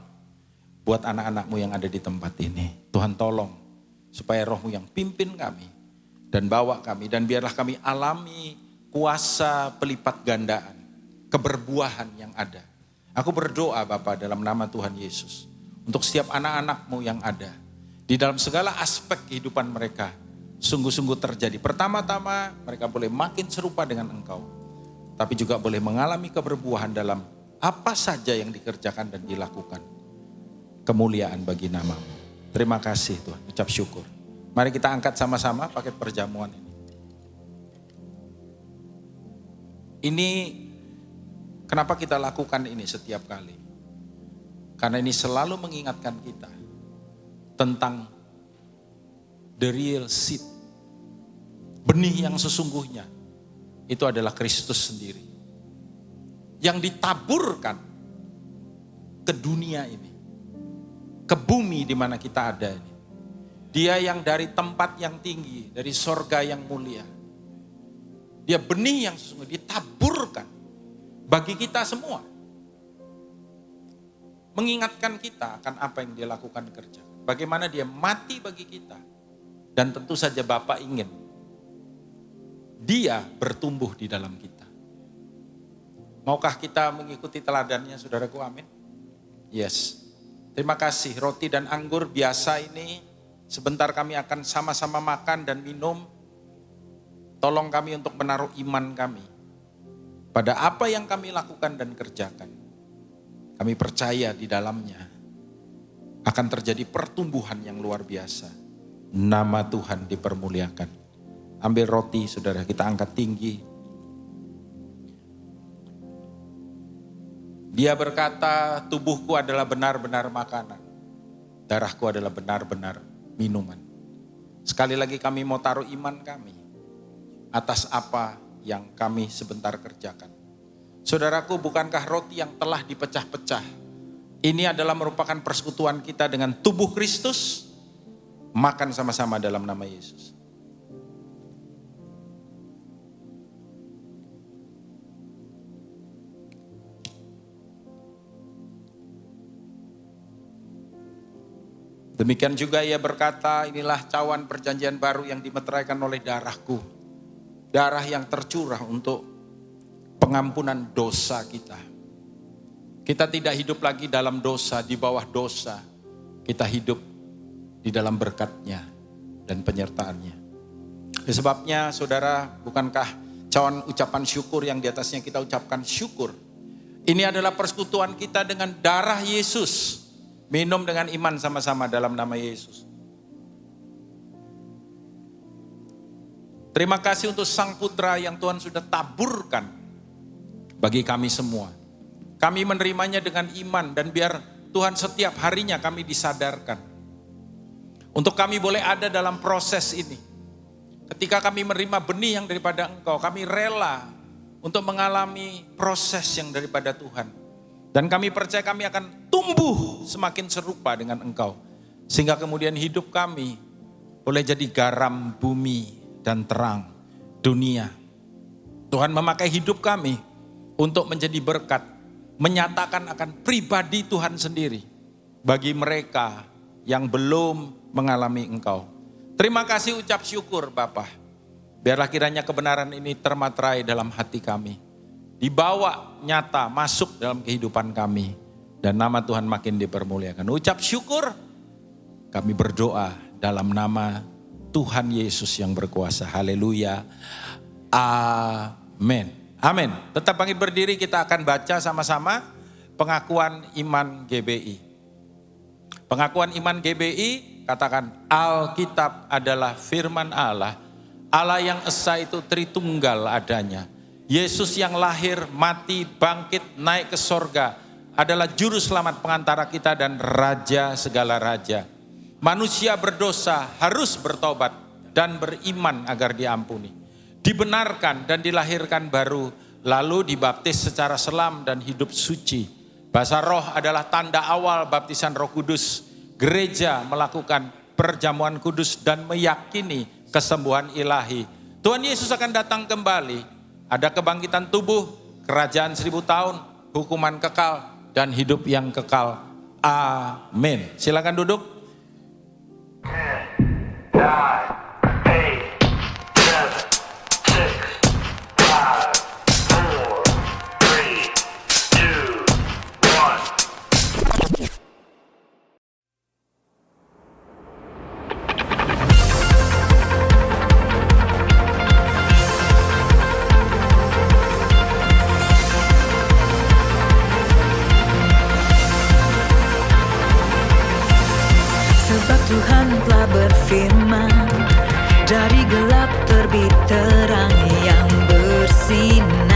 Buat anak-anak-Mu yang ada di tempat ini. Tuhan tolong supaya Roh-Mu yang pimpin kami. Dan bawa kami, dan biarlah kami alami kuasa pelipat gandaan, keberbuahan yang ada. Aku berdoa Bapa dalam nama Tuhan Yesus, untuk setiap anak-anak-Mu yang ada, di dalam segala aspek kehidupan mereka, sungguh-sungguh terjadi. Pertama-tama mereka boleh makin serupa dengan Engkau, tapi juga boleh mengalami keberbuahan dalam apa saja yang dikerjakan dan dilakukan. Kemuliaan bagi nama-Mu. Terima kasih Tuhan, ucap syukur. Mari kita angkat sama-sama paket perjamuan ini. Ini kenapa kita lakukan ini setiap kali? Karena ini selalu mengingatkan kita tentang the real seed. Benih yang sesungguhnya itu adalah Kristus sendiri. Yang ditaburkan ke dunia ini. Ke bumi di mana kita ada ini. Dia yang dari tempat yang tinggi, dari sorga yang mulia. Dia benih yang sesungguhnya ditaburkan bagi kita semua. Mengingatkan kita akan apa yang dia lakukan kerja. Bagaimana dia mati bagi kita. Dan tentu saja Bapa ingin dia bertumbuh di dalam kita. Maukah kita mengikuti teladannya saudaraku, amin? Yes. Terima kasih, roti dan anggur biasa ini sebentar kami akan sama-sama makan dan minum. Tolong kami untuk menaruh iman kami pada apa yang kami lakukan dan kerjakan. Kami percaya di dalamnya akan terjadi pertumbuhan yang luar biasa. Nama Tuhan dipermuliakan. Ambil roti saudara, kita angkat tinggi. Dia berkata, tubuhku adalah benar-benar makanan. Darahku adalah benar-benar minuman. Sekali lagi kami mau taruh iman kami atas apa yang kami sebentar kerjakan. Saudaraku, bukankah roti yang telah dipecah-pecah, ini adalah merupakan persekutuan kita dengan tubuh Kristus? Makan sama-sama dalam nama Yesus. Demikian juga ia berkata, inilah cawan perjanjian baru yang dimeteraikan oleh darahku. Darah yang tercurah untuk pengampunan dosa kita. Kita tidak hidup lagi dalam dosa, di bawah dosa. Kita hidup di dalam berkat-Nya dan penyertaan-Nya. Sebabnya saudara, bukankah cawan ucapan syukur yang di atasnya kita ucapkan syukur. Ini adalah persekutuan kita dengan darah Yesus. Minum dengan iman sama-sama dalam nama Yesus. Terima kasih untuk Sang Putra yang Tuhan sudah taburkan bagi kami semua. Kami menerimanya dengan iman dan biar Tuhan setiap harinya kami disadarkan. Untuk kami boleh ada dalam proses ini. Ketika kami menerima benih yang daripada Engkau, kami rela untuk mengalami proses yang daripada Tuhan. Dan kami percaya kami akan tumbuh semakin serupa dengan Engkau. Sehingga kemudian hidup kami boleh jadi garam bumi dan terang dunia. Tuhan memakai hidup kami untuk menjadi berkat. Menyatakan akan pribadi Tuhan sendiri bagi mereka yang belum mengalami Engkau. Terima kasih, ucap syukur Bapa. Biarlah kiranya kebenaran ini termaterai dalam hati kami. Dibawa nyata masuk dalam kehidupan kami. Dan nama Tuhan makin dipermuliakan. Ucap syukur, kami berdoa dalam nama Tuhan Yesus yang berkuasa. Haleluya. Amin. Amin. Tetap bangkit berdiri, kita akan baca sama-sama pengakuan iman GBI. Pengakuan iman GBI, katakan Alkitab adalah firman Allah. Allah yang esa itu Tritunggal adanya. Yesus yang lahir, mati, bangkit, naik ke sorga adalah juru selamat pengantara kita dan raja segala raja. Manusia berdosa harus bertobat dan beriman agar diampuni. Dibenarkan dan dilahirkan baru, lalu dibaptis secara selam dan hidup suci. Bahasa roh adalah tanda awal baptisan Roh Kudus. Gereja melakukan perjamuan kudus dan meyakini kesembuhan ilahi. Tuhan Yesus akan datang kembali. Ada kebangkitan tubuh, kerajaan 1000 tahun, hukuman kekal, dan hidup yang kekal. Amin. Silakan duduk. 10, 9, 8, 7, 6, 5, gelap terbit terang yang bersinar.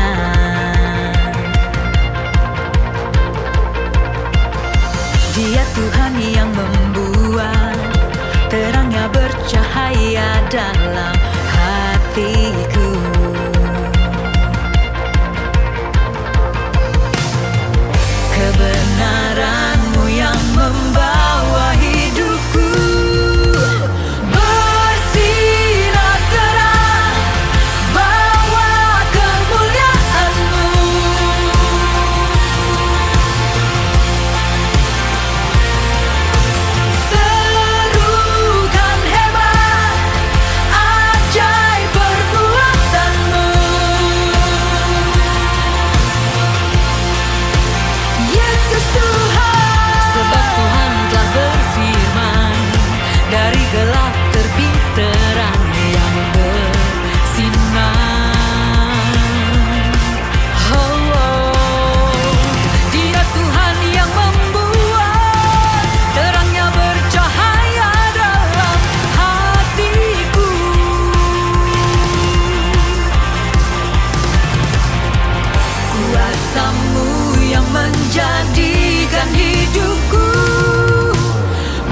Dia Tuhan yang membuat terangnya bercahaya dalam hatiku. Kebenaran-Mu yang membawa hidupku bersinar terang, bawa kemuliaan-Mu. Serukan hebat, ajaib perbuatan-Mu. Yesus Tuhan, sebab Tuhan telah berfirman, dari gelap terbit terang yang bersinar. Dia Tuhan yang membuat terangnya bercahaya dalam hatiku. Kuasa-Mu yang menjadikan hidupku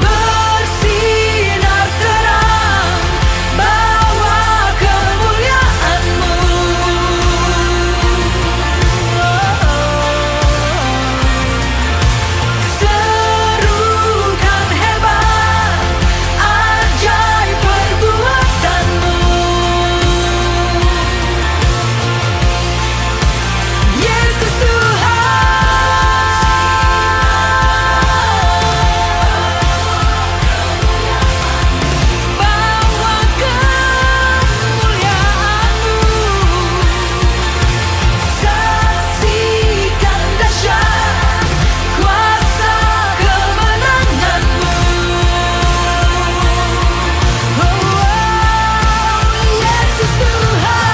bersinar terang, bawa kemuliaan-Mu. Serukan hebat, ajaib perbuatan-Mu. Yesus Tuhan, bawa kemuliaan-Mu. Saksikan dahsyat kuasa kemenangan-Mu. Yesus Tuhan,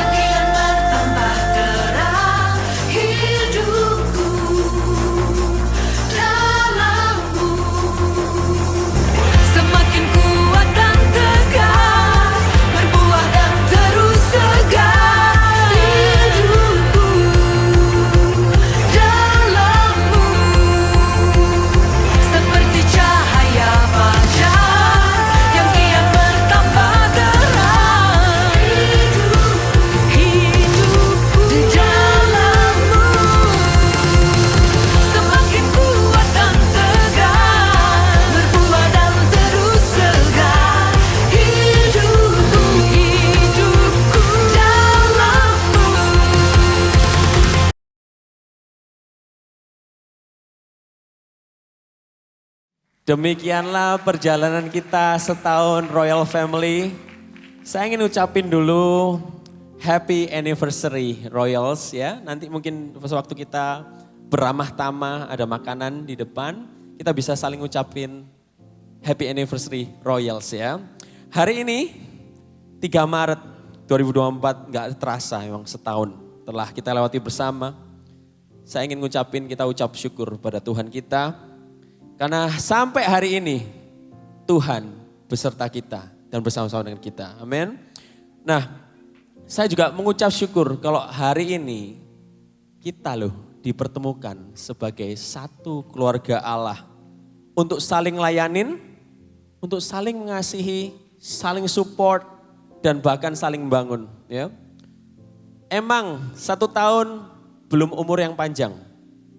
kian bertambah terang hidupku dalam-Mu. Semakin kuat dan tegar, berbuah dan terus segar hidupku dalam-Mu. Seperti cahaya fajar yang kian bertambah terang, hidupku di dalam-Mu. Semakin kuat dan tegar, berbuah dan terus segar hidupku dalam-Mu. Demikianlah perjalanan kita setahun Royal Family. Saya ingin ucapin dulu Happy Anniversary Royals ya. Nanti mungkin sewaktu kita beramah tamah, ada makanan di depan, kita bisa saling ucapin Happy Anniversary Royals ya. Hari ini 3 Maret 2024 nggak terasa memang setahun telah kita lewati bersama. Saya ingin kita ucap syukur pada Tuhan kita. Karena sampai hari ini Tuhan beserta kita dan bersama-sama dengan kita. Amin. Nah, saya juga mengucap syukur kalau hari ini kita dipertemukan sebagai satu keluarga Allah. Untuk saling layanin, untuk saling mengasihi, saling support, dan bahkan saling membangun. Ya. Emang 1 tahun belum umur yang panjang.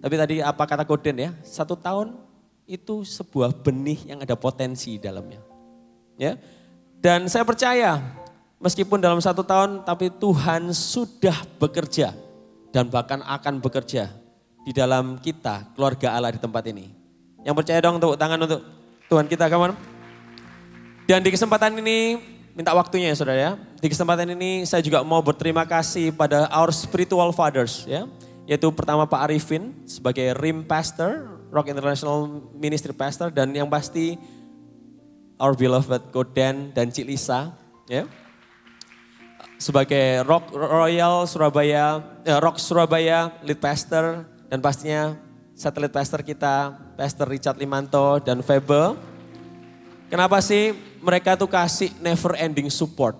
Tapi tadi apa kata Koden ya, 1 tahun itu sebuah benih yang ada potensi di dalamnya. Ya. Dan saya percaya meskipun dalam 1 tahun tapi Tuhan sudah bekerja dan bahkan akan bekerja di dalam kita, keluarga Allah di tempat ini. Yang percaya dong tepuk tangan untuk Tuhan kita, kawan. Dan di kesempatan ini, minta waktunya ya saudara ya. Di kesempatan ini saya juga mau berterima kasih pada our spiritual fathers ya. Yaitu pertama Pak Arifin sebagai RIM Pastor, Rock International Ministry Pastor, dan yang pasti our beloved Koden dan Cik Lisa ya. Sebagai Rock Surabaya Lead Pastor, dan pastinya Satellite Pastor kita, Pastor Richard Limanto dan Febe. Kenapa sih mereka tuh kasih never ending support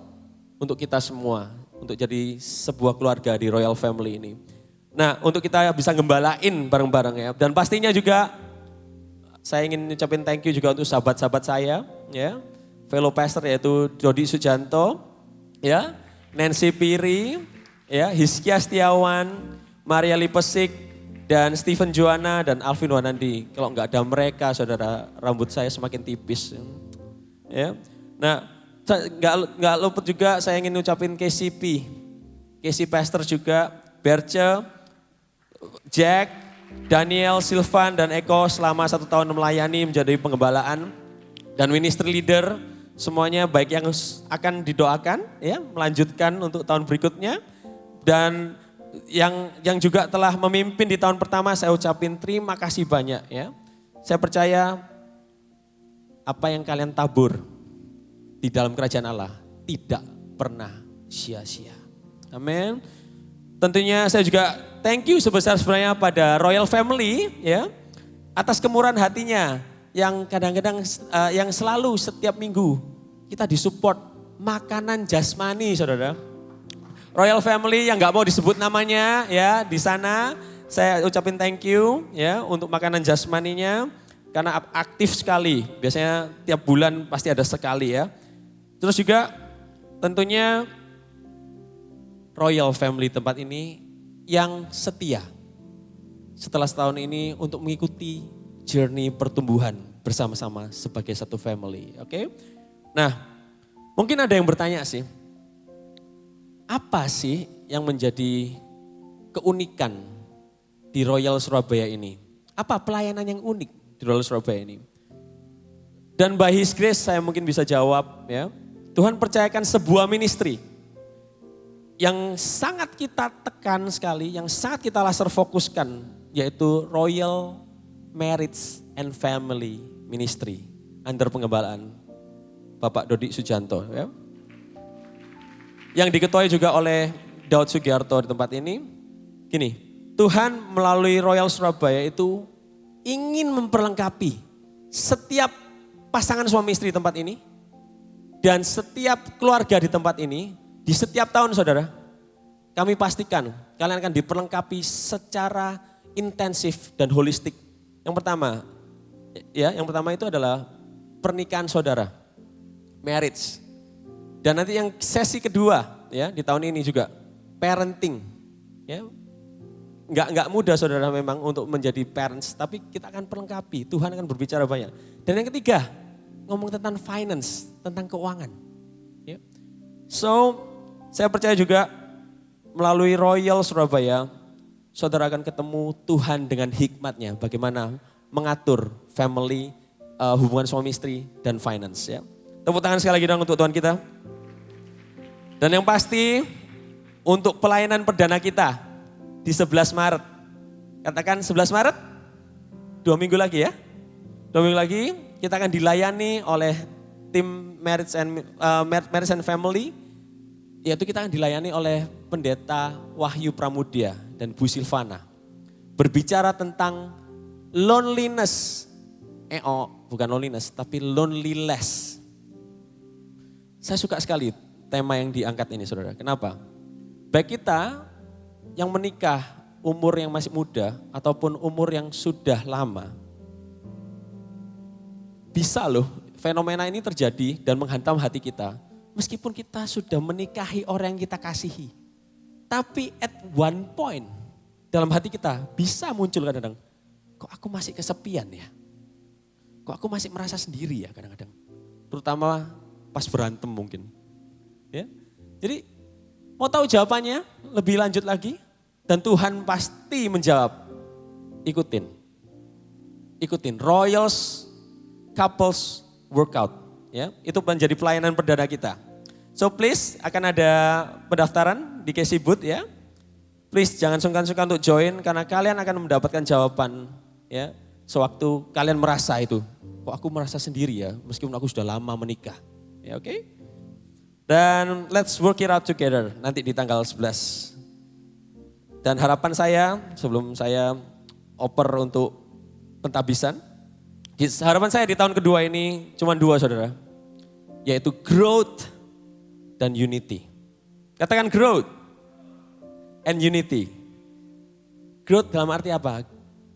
untuk kita semua, untuk jadi sebuah keluarga di Royal Family ini. Nah, untuk kita bisa gembalain bareng-bareng ya. Dan pastinya juga saya ingin ngucapin thank you juga untuk sahabat-sahabat saya ya. Fellow pastor yaitu Dodi Sujanto, ya, Nancy Piri, ya, Hizkia Setiawan, Maria Lipesik, dan Stephen Joanna dan Alvin Wanandi. Kalau nggak ada mereka, saudara, rambut saya semakin tipis. Ya, nah, nggak luput juga saya ingin ngucapin KCP, Casey Pastor juga, Berce, Jack, Daniel, Silvan, dan Eko selama 1 tahun melayani menjadi penggembalaan dan ministry leader. Semuanya baik yang akan didoakan, ya, melanjutkan untuk tahun berikutnya. Dan yang juga telah memimpin di tahun pertama, saya ucapin terima kasih banyak ya. Saya percaya apa yang kalian tabur di dalam kerajaan Allah tidak pernah sia-sia. Amin. Tentunya saya juga thank you sebesar-besarnya pada Royal Family ya, atas kemurahan hatinya yang kadang-kadang yang selalu setiap minggu kita disupport makanan jasmani, saudara. Royal Family yang nggak mau disebut namanya ya di sana, saya ucapin thank you ya untuk makanan jasmaninya karena aktif sekali. Biasanya tiap bulan pasti ada sekali ya. Terus juga tentunya Royal Family tempat ini yang setia setelah setahun ini untuk mengikuti journey pertumbuhan bersama-sama sebagai satu family. Oke? Nah, mungkin ada yang bertanya sih, apa sih yang menjadi keunikan di Royal Surabaya ini? Apa pelayanan yang unik di Royal Surabaya ini? Dan by His Grace saya mungkin bisa jawab ya. Tuhan percayakan sebuah ministry yang sangat kita tekan sekali, yang sangat kita laser fokuskan, yaitu Royal Marriage and Family Ministry under penggembalaan Bapak Dodi Sujanto ya. Yang diketuai juga oleh Daud Sugiarto di tempat ini. Gini, Tuhan melalui Royal Surabaya itu ingin memperlengkapi setiap pasangan suami istri di tempat ini dan setiap keluarga di tempat ini di setiap tahun, saudara. Kami pastikan kalian akan diperlengkapi secara intensif dan holistik. Yang pertama itu adalah pernikahan saudara. Marriage. Dan nanti yang sesi kedua ya di tahun ini juga parenting. Ya. Enggak mudah saudara memang untuk menjadi parents, tapi kita akan perlengkapi. Tuhan akan berbicara banyak. Dan yang ketiga, ngomong tentang finance, tentang keuangan. Ya. So, saya percaya juga melalui Royal Surabaya, saudara akan ketemu Tuhan dengan hikmatnya bagaimana mengatur family, hubungan suami istri dan finance ya. Tepuk tangan sekali lagi dong untuk Tuhan kita. Dan yang pasti untuk pelayanan perdana kita di 11 Maret. Katakan 11 Maret, 2 minggu lagi ya. 2 minggu lagi kita akan dilayani oleh tim Marriage and Family. Yaitu kita akan dilayani oleh Pendeta Wahyu Pramudia dan Bu Silvana. Berbicara tentang loneliness. Bukan loneliness tapi lonelyless. Saya suka sekali tema yang diangkat ini saudara. Kenapa? Baik kita yang menikah umur yang masih muda ataupun umur yang sudah lama. Bisa loh fenomena ini terjadi dan menghantam hati kita. Meskipun kita sudah menikahi orang yang kita kasihi. Tapi at one point dalam hati kita bisa muncul kadang-kadang. Kok aku masih kesepian ya? Kok aku masih merasa sendiri ya kadang-kadang. Terutama pas berantem mungkin. Ya. Jadi mau tahu jawabannya lebih lanjut lagi. Dan Tuhan pasti menjawab. Ikutin Royals Couples Workout. Ya, itu menjadi pelayanan perdana kita. So please akan ada pendaftaran di Casey Booth ya. Please jangan sungkan-sungkan untuk join karena kalian akan mendapatkan jawaban ya. Sewaktu kalian merasa itu, kok aku merasa sendiri ya meskipun aku sudah lama menikah. Ya oke. Dan let's work it out together nanti di tanggal 11. Dan harapan saya sebelum saya oper untuk pentabisan Harapan saya di tahun kedua ini cuma 2 saudara. Yaitu growth dan unity. Katakan growth and unity. Growth dalam arti apa?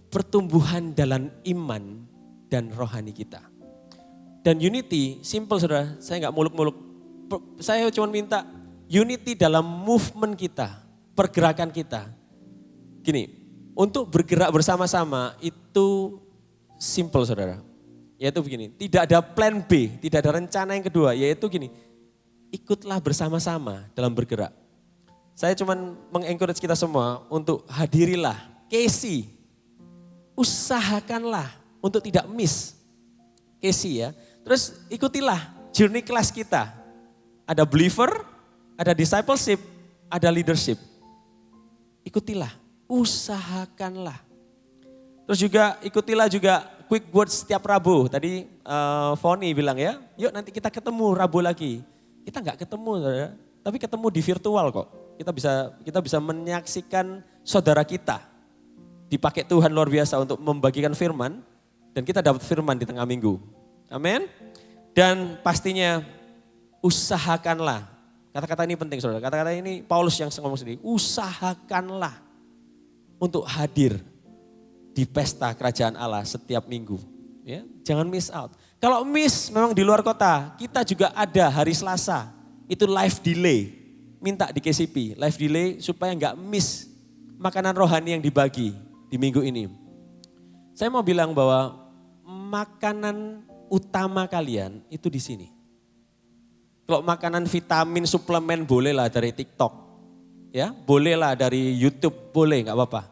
Pertumbuhan dalam iman dan rohani kita. Dan unity, simple saudara, saya nggak muluk-muluk. Saya cuma minta unity dalam movement kita, pergerakan kita. Gini, untuk bergerak bersama-sama itu simple saudara. Yaitu begini, tidak ada plan B, tidak ada rencana yang kedua. Yaitu gini, ikutlah bersama-sama dalam bergerak. Saya cuma mengencourage kita semua untuk hadirilah, Casey. Usahakanlah untuk tidak miss Casey ya. Terus ikutilah journey class kita. Ada believer, ada discipleship, ada leadership. Ikutilah, usahakanlah. Terus juga ikutilah juga quick words setiap Rabu. Tadi Foni bilang ya, yuk nanti kita ketemu Rabu lagi. Kita nggak ketemu saudara, tapi ketemu di virtual kok. Kita bisa menyaksikan saudara kita. Dipakai Tuhan luar biasa untuk membagikan firman. Dan kita dapat firman di tengah minggu. Amin. Dan pastinya usahakanlah. Kata-kata ini penting saudara. Kata-kata ini Paulus yang ngomong sendiri. Usahakanlah untuk hadir di pesta kerajaan Allah setiap minggu. Ya, jangan miss out. Kalau miss memang di luar kota, kita juga ada hari Selasa. Itu live delay. Minta di KCP, live delay supaya nggak miss makanan rohani yang dibagi di minggu ini. Saya mau bilang bahwa makanan utama kalian itu di sini. Kalau makanan vitamin, suplemen bolehlah dari TikTok. Ya, bolehlah dari YouTube, boleh nggak apa-apa.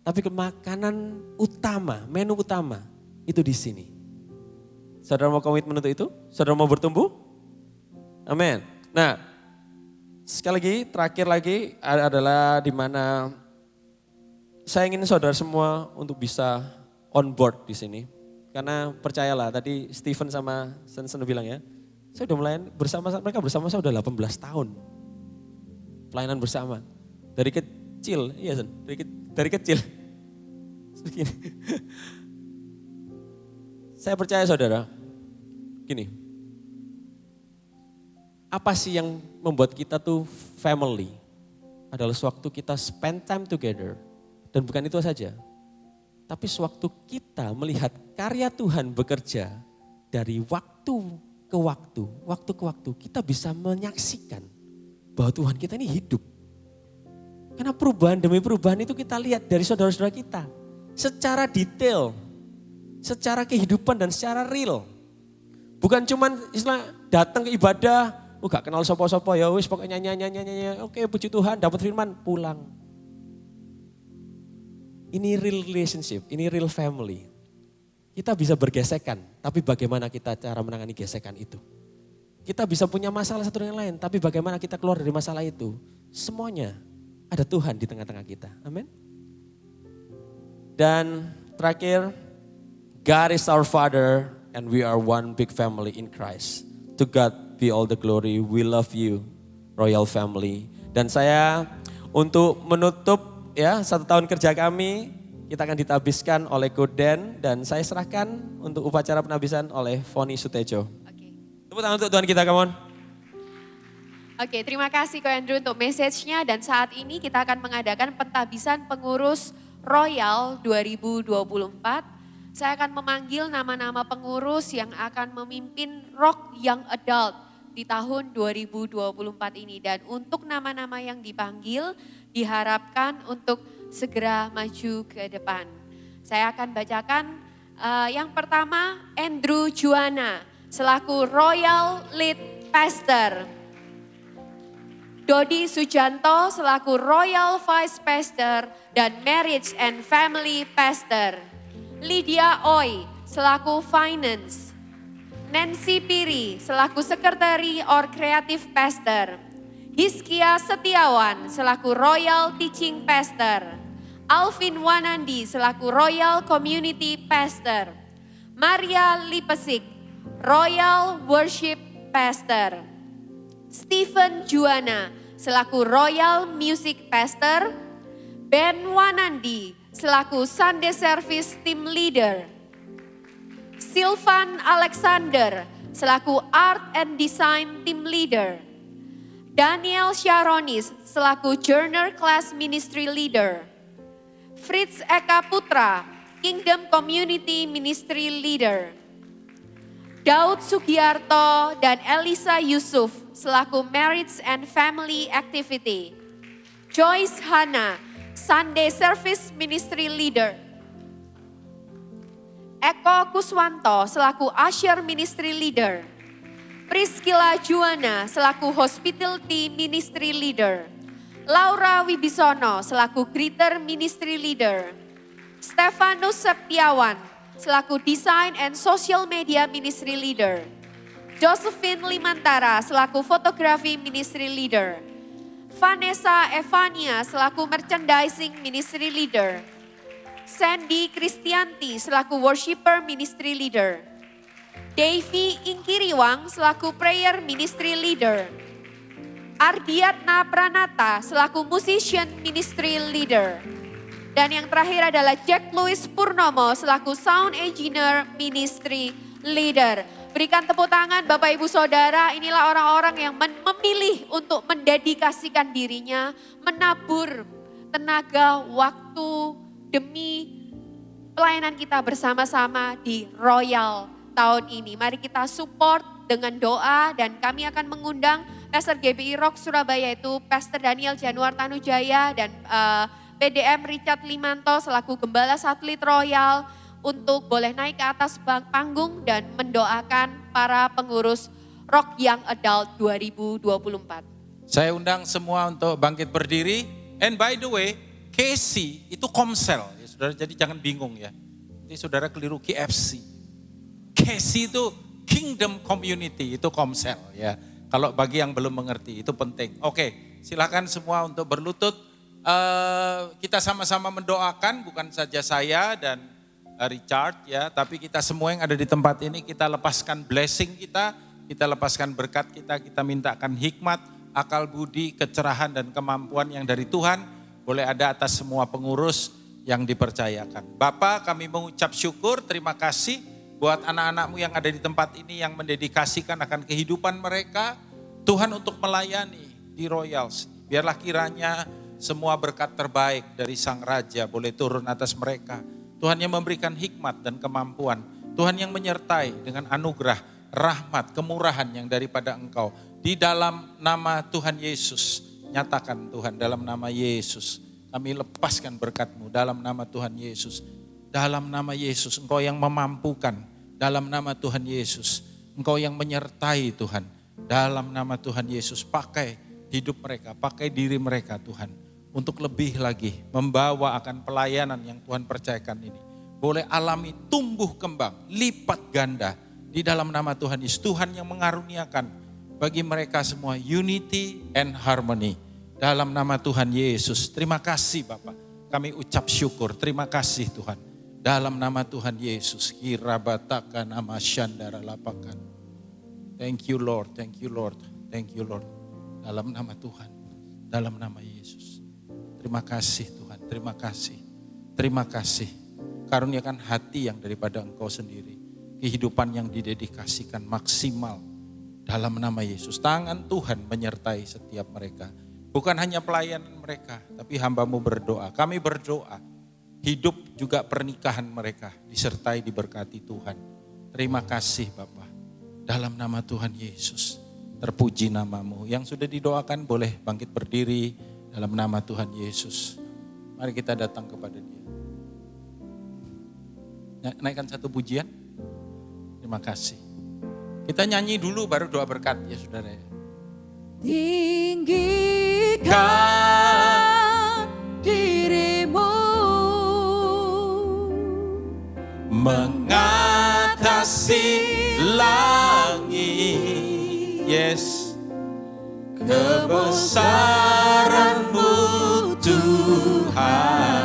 Tapi makanan utama, menu utama itu di sini. Saudara mau komitmen untuk itu? Saudara mau bertumbuh? Amin. Nah, sekali lagi, terakhir lagi adalah di mana saya ingin saudara semua untuk bisa on board di sini. Karena percayalah, tadi Stephen sama Sensen bilang ya, saya udah melayani mereka bersama saya udah 18 tahun. Pelayanan bersama. Dari kecil, iya Sen, dari kecil. Begini. Saya percaya saudara, gini. Apa sih yang membuat kita tuh family? Adalah sewaktu kita spend time together. Dan bukan itu saja. Tapi sewaktu kita melihat karya Tuhan bekerja dari waktu ke waktu, kita bisa menyaksikan bahwa Tuhan kita ini hidup. Karena perubahan demi perubahan itu kita lihat dari saudara-saudara kita. Secara detail, secara kehidupan dan secara real. Bukan cuman istilah datang ke ibadah, gak kenal sopo-sopo ya wis pokoknya nyanyi, oke puji Tuhan dapat firman pulang. Ini real relationship, ini real family. Kita bisa bergesekan, tapi bagaimana kita cara menangani gesekan itu. Kita bisa punya masalah satu dengan lain, tapi bagaimana kita keluar dari masalah itu. Semuanya ada Tuhan di tengah-tengah kita, amin. Dan terakhir, God is our Father and we are one big family in Christ. To God be all the glory, we love you, Royal Family. Dan saya untuk menutup ya 1 tahun kerja kami, kita akan ditabiskan oleh Koden dan saya serahkan untuk upacara penabisan oleh Foni Sutejo. Tepuk tangan untuk Tuhan kita, come on. Oke, terima kasih Ko Andrew untuk message-nya dan saat ini kita akan mengadakan pentabisan pengurus Royal 2024. Saya akan memanggil nama-nama pengurus yang akan memimpin Rock Young Adult di tahun 2024 ini. Dan untuk nama-nama yang dipanggil diharapkan untuk segera maju ke depan. Saya akan bacakan yang pertama Andrew Juana selaku Royal Lead Pastor. Dodi Sujanto selaku Royal Vice Pastor dan Marriage and Family Pastor. Lydia Oi selaku Finance. Nancy Piri selaku Secretary or Creative Pastor. Hiskia Setiawan selaku Royal Teaching Pastor. Alvin Wanandi selaku Royal Community Pastor. Maria Lipesik, Royal Worship Pastor. Stephen Juana selaku Royal Music Pastor. Ben Wanandi selaku Sunday Service Team Leader. Sylvan Alexander selaku Art and Design Team Leader. Daniel Sharonis selaku Journal Class Ministry Leader. Fritz Eka Putra, Kingdom Community Ministry Leader. Daud Sugiarto dan Elisa Yusuf selaku Marriage and Family Activity. Joyce Hana, Sunday Service Ministry Leader. Eko Kuswanto selaku Usher Ministry Leader. Priscilla Juwana selaku Hospitality Ministry Leader. Laura Wibisono selaku Greeter Ministry Leader. Stefanus Septiawan selaku Design and Social Media Ministry Leader. Josephine Limantara selaku Fotografi Ministry Leader. Vanessa Evania selaku Merchandising Ministry Leader. Sandy Kristianti selaku Worshipper Ministry Leader. Davy Ingkiriwang selaku Prayer Ministry Leader. Ardiatna Pranata selaku Musician Ministry Leader. Dan yang terakhir adalah Jack Louis Purnomo selaku Sound Engineer Ministry Leader. Berikan tepuk tangan Bapak Ibu Saudara, inilah orang-orang yang memilih untuk mendedikasikan dirinya, menabur tenaga, waktu demi pelayanan kita bersama-sama di Royal tahun ini. Mari kita support dengan doa dan kami akan mengundang Pastor GBI Rock Surabaya itu Pastor Daniel Januar Tanujaya dan PDM Richard Limanto selaku Gembala Satelit Royal untuk boleh naik ke atas panggung dan mendoakan para pengurus Rock Young Adult 2024. Saya undang semua untuk bangkit berdiri. And by the way, KC itu Komsel, ya saudara, jadi jangan bingung ya. Nanti saudara keliru KFC. KC itu Kingdom Community, itu Komsel ya. Kalau bagi yang belum mengerti, itu penting. Oke, silakan semua untuk berlutut. Kita sama-sama mendoakan, bukan saja saya dan Richard ya, tapi kita semua yang ada di tempat ini, kita lepaskan blessing kita lepaskan berkat kita mintakan hikmat, akal budi, kecerahan dan kemampuan yang dari Tuhan, boleh ada atas semua pengurus yang dipercayakan. Bapa, kami mengucap syukur, terima kasih buat anak-anakmu yang ada di tempat ini yang mendedikasikan akan kehidupan mereka, Tuhan untuk melayani di Royals. Biarlah kiranya semua berkat terbaik dari Sang Raja boleh turun atas mereka. Tuhan yang memberikan hikmat dan kemampuan. Tuhan yang menyertai dengan anugerah, rahmat, kemurahan yang daripada Engkau. Di dalam nama Tuhan Yesus, nyatakan Tuhan dalam nama Yesus. Kami lepaskan berkat-Mu dalam nama Tuhan Yesus. Dalam nama Yesus, Engkau yang memampukan. Dalam nama Tuhan Yesus, Engkau yang menyertai Tuhan. Dalam nama Tuhan Yesus, pakai hidup mereka, pakai diri mereka Tuhan. Untuk lebih lagi membawa akan pelayanan yang Tuhan percayakan ini. Boleh alami tumbuh kembang, lipat ganda di dalam nama Tuhan Yesus. Tuhan yang mengaruniakan bagi mereka semua unity and harmony. Dalam nama Tuhan Yesus, terima kasih Bapak. Kami ucap syukur, terima kasih Tuhan. Dalam nama Tuhan Yesus, kirabatakan nama syandara lapakan. Thank you Lord, thank you Lord, thank you Lord. Dalam nama Tuhan, dalam nama Yesus. Terima kasih Tuhan, terima kasih. Terima kasih. Karuniakan hati yang daripada Engkau sendiri. Kehidupan yang didedikasikan maksimal. Dalam nama Yesus. Tangan Tuhan menyertai setiap mereka. Bukan hanya pelayanan mereka, tapi hamba-Mu berdoa. Kami berdoa. Hidup juga pernikahan mereka disertai diberkati Tuhan. Terima kasih Bapa. Dalam nama Tuhan Yesus. Terpuji nama-Mu. Yang sudah didoakan boleh bangkit berdiri dalam nama Tuhan Yesus. Mari kita datang kepada Dia. Naikkan satu pujian. Terima kasih. Kita nyanyi dulu baru doa berkat ya saudara. Tinggikan dirimu mengatasi langit. Yes. Kebesaran-Mu Tuhan.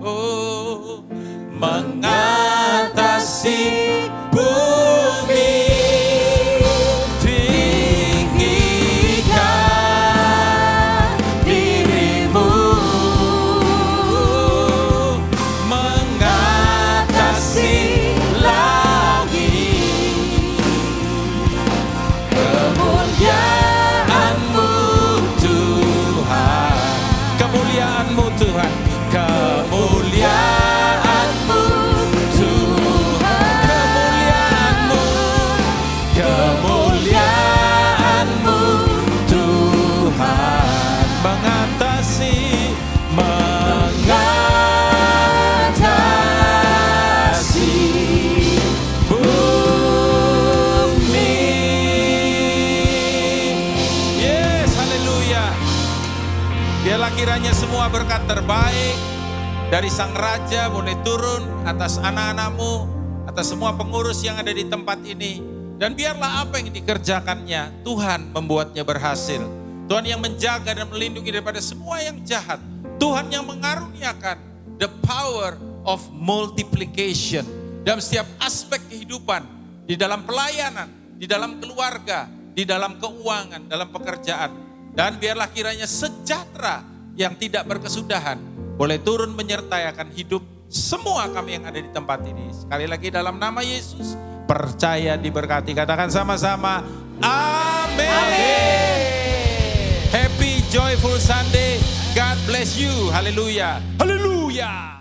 Oh, mengatasi bumi. Tinggikan dirimu mengatasi langit. Biarlah kiranya semua berkat terbaik dari Sang Raja boleh turun atas anak-anakmu, atas semua pengurus yang ada di tempat ini. Dan biarlah apa yang dikerjakannya, Tuhan membuatnya berhasil. Tuhan yang menjaga dan melindungi daripada semua yang jahat. Tuhan yang mengaruniakan the power of multiplication dalam setiap aspek kehidupan, di dalam pelayanan, di dalam keluarga, di dalam keuangan, dalam pekerjaan. Dan biarlah kiranya sejahtera yang tidak berkesudahan boleh turun menyertai akan hidup semua kami yang ada di tempat ini. Sekali lagi dalam nama Yesus, percaya diberkati. Katakan sama-sama, amin. Happy joyful Sunday. God bless you. Haleluya. Haleluya.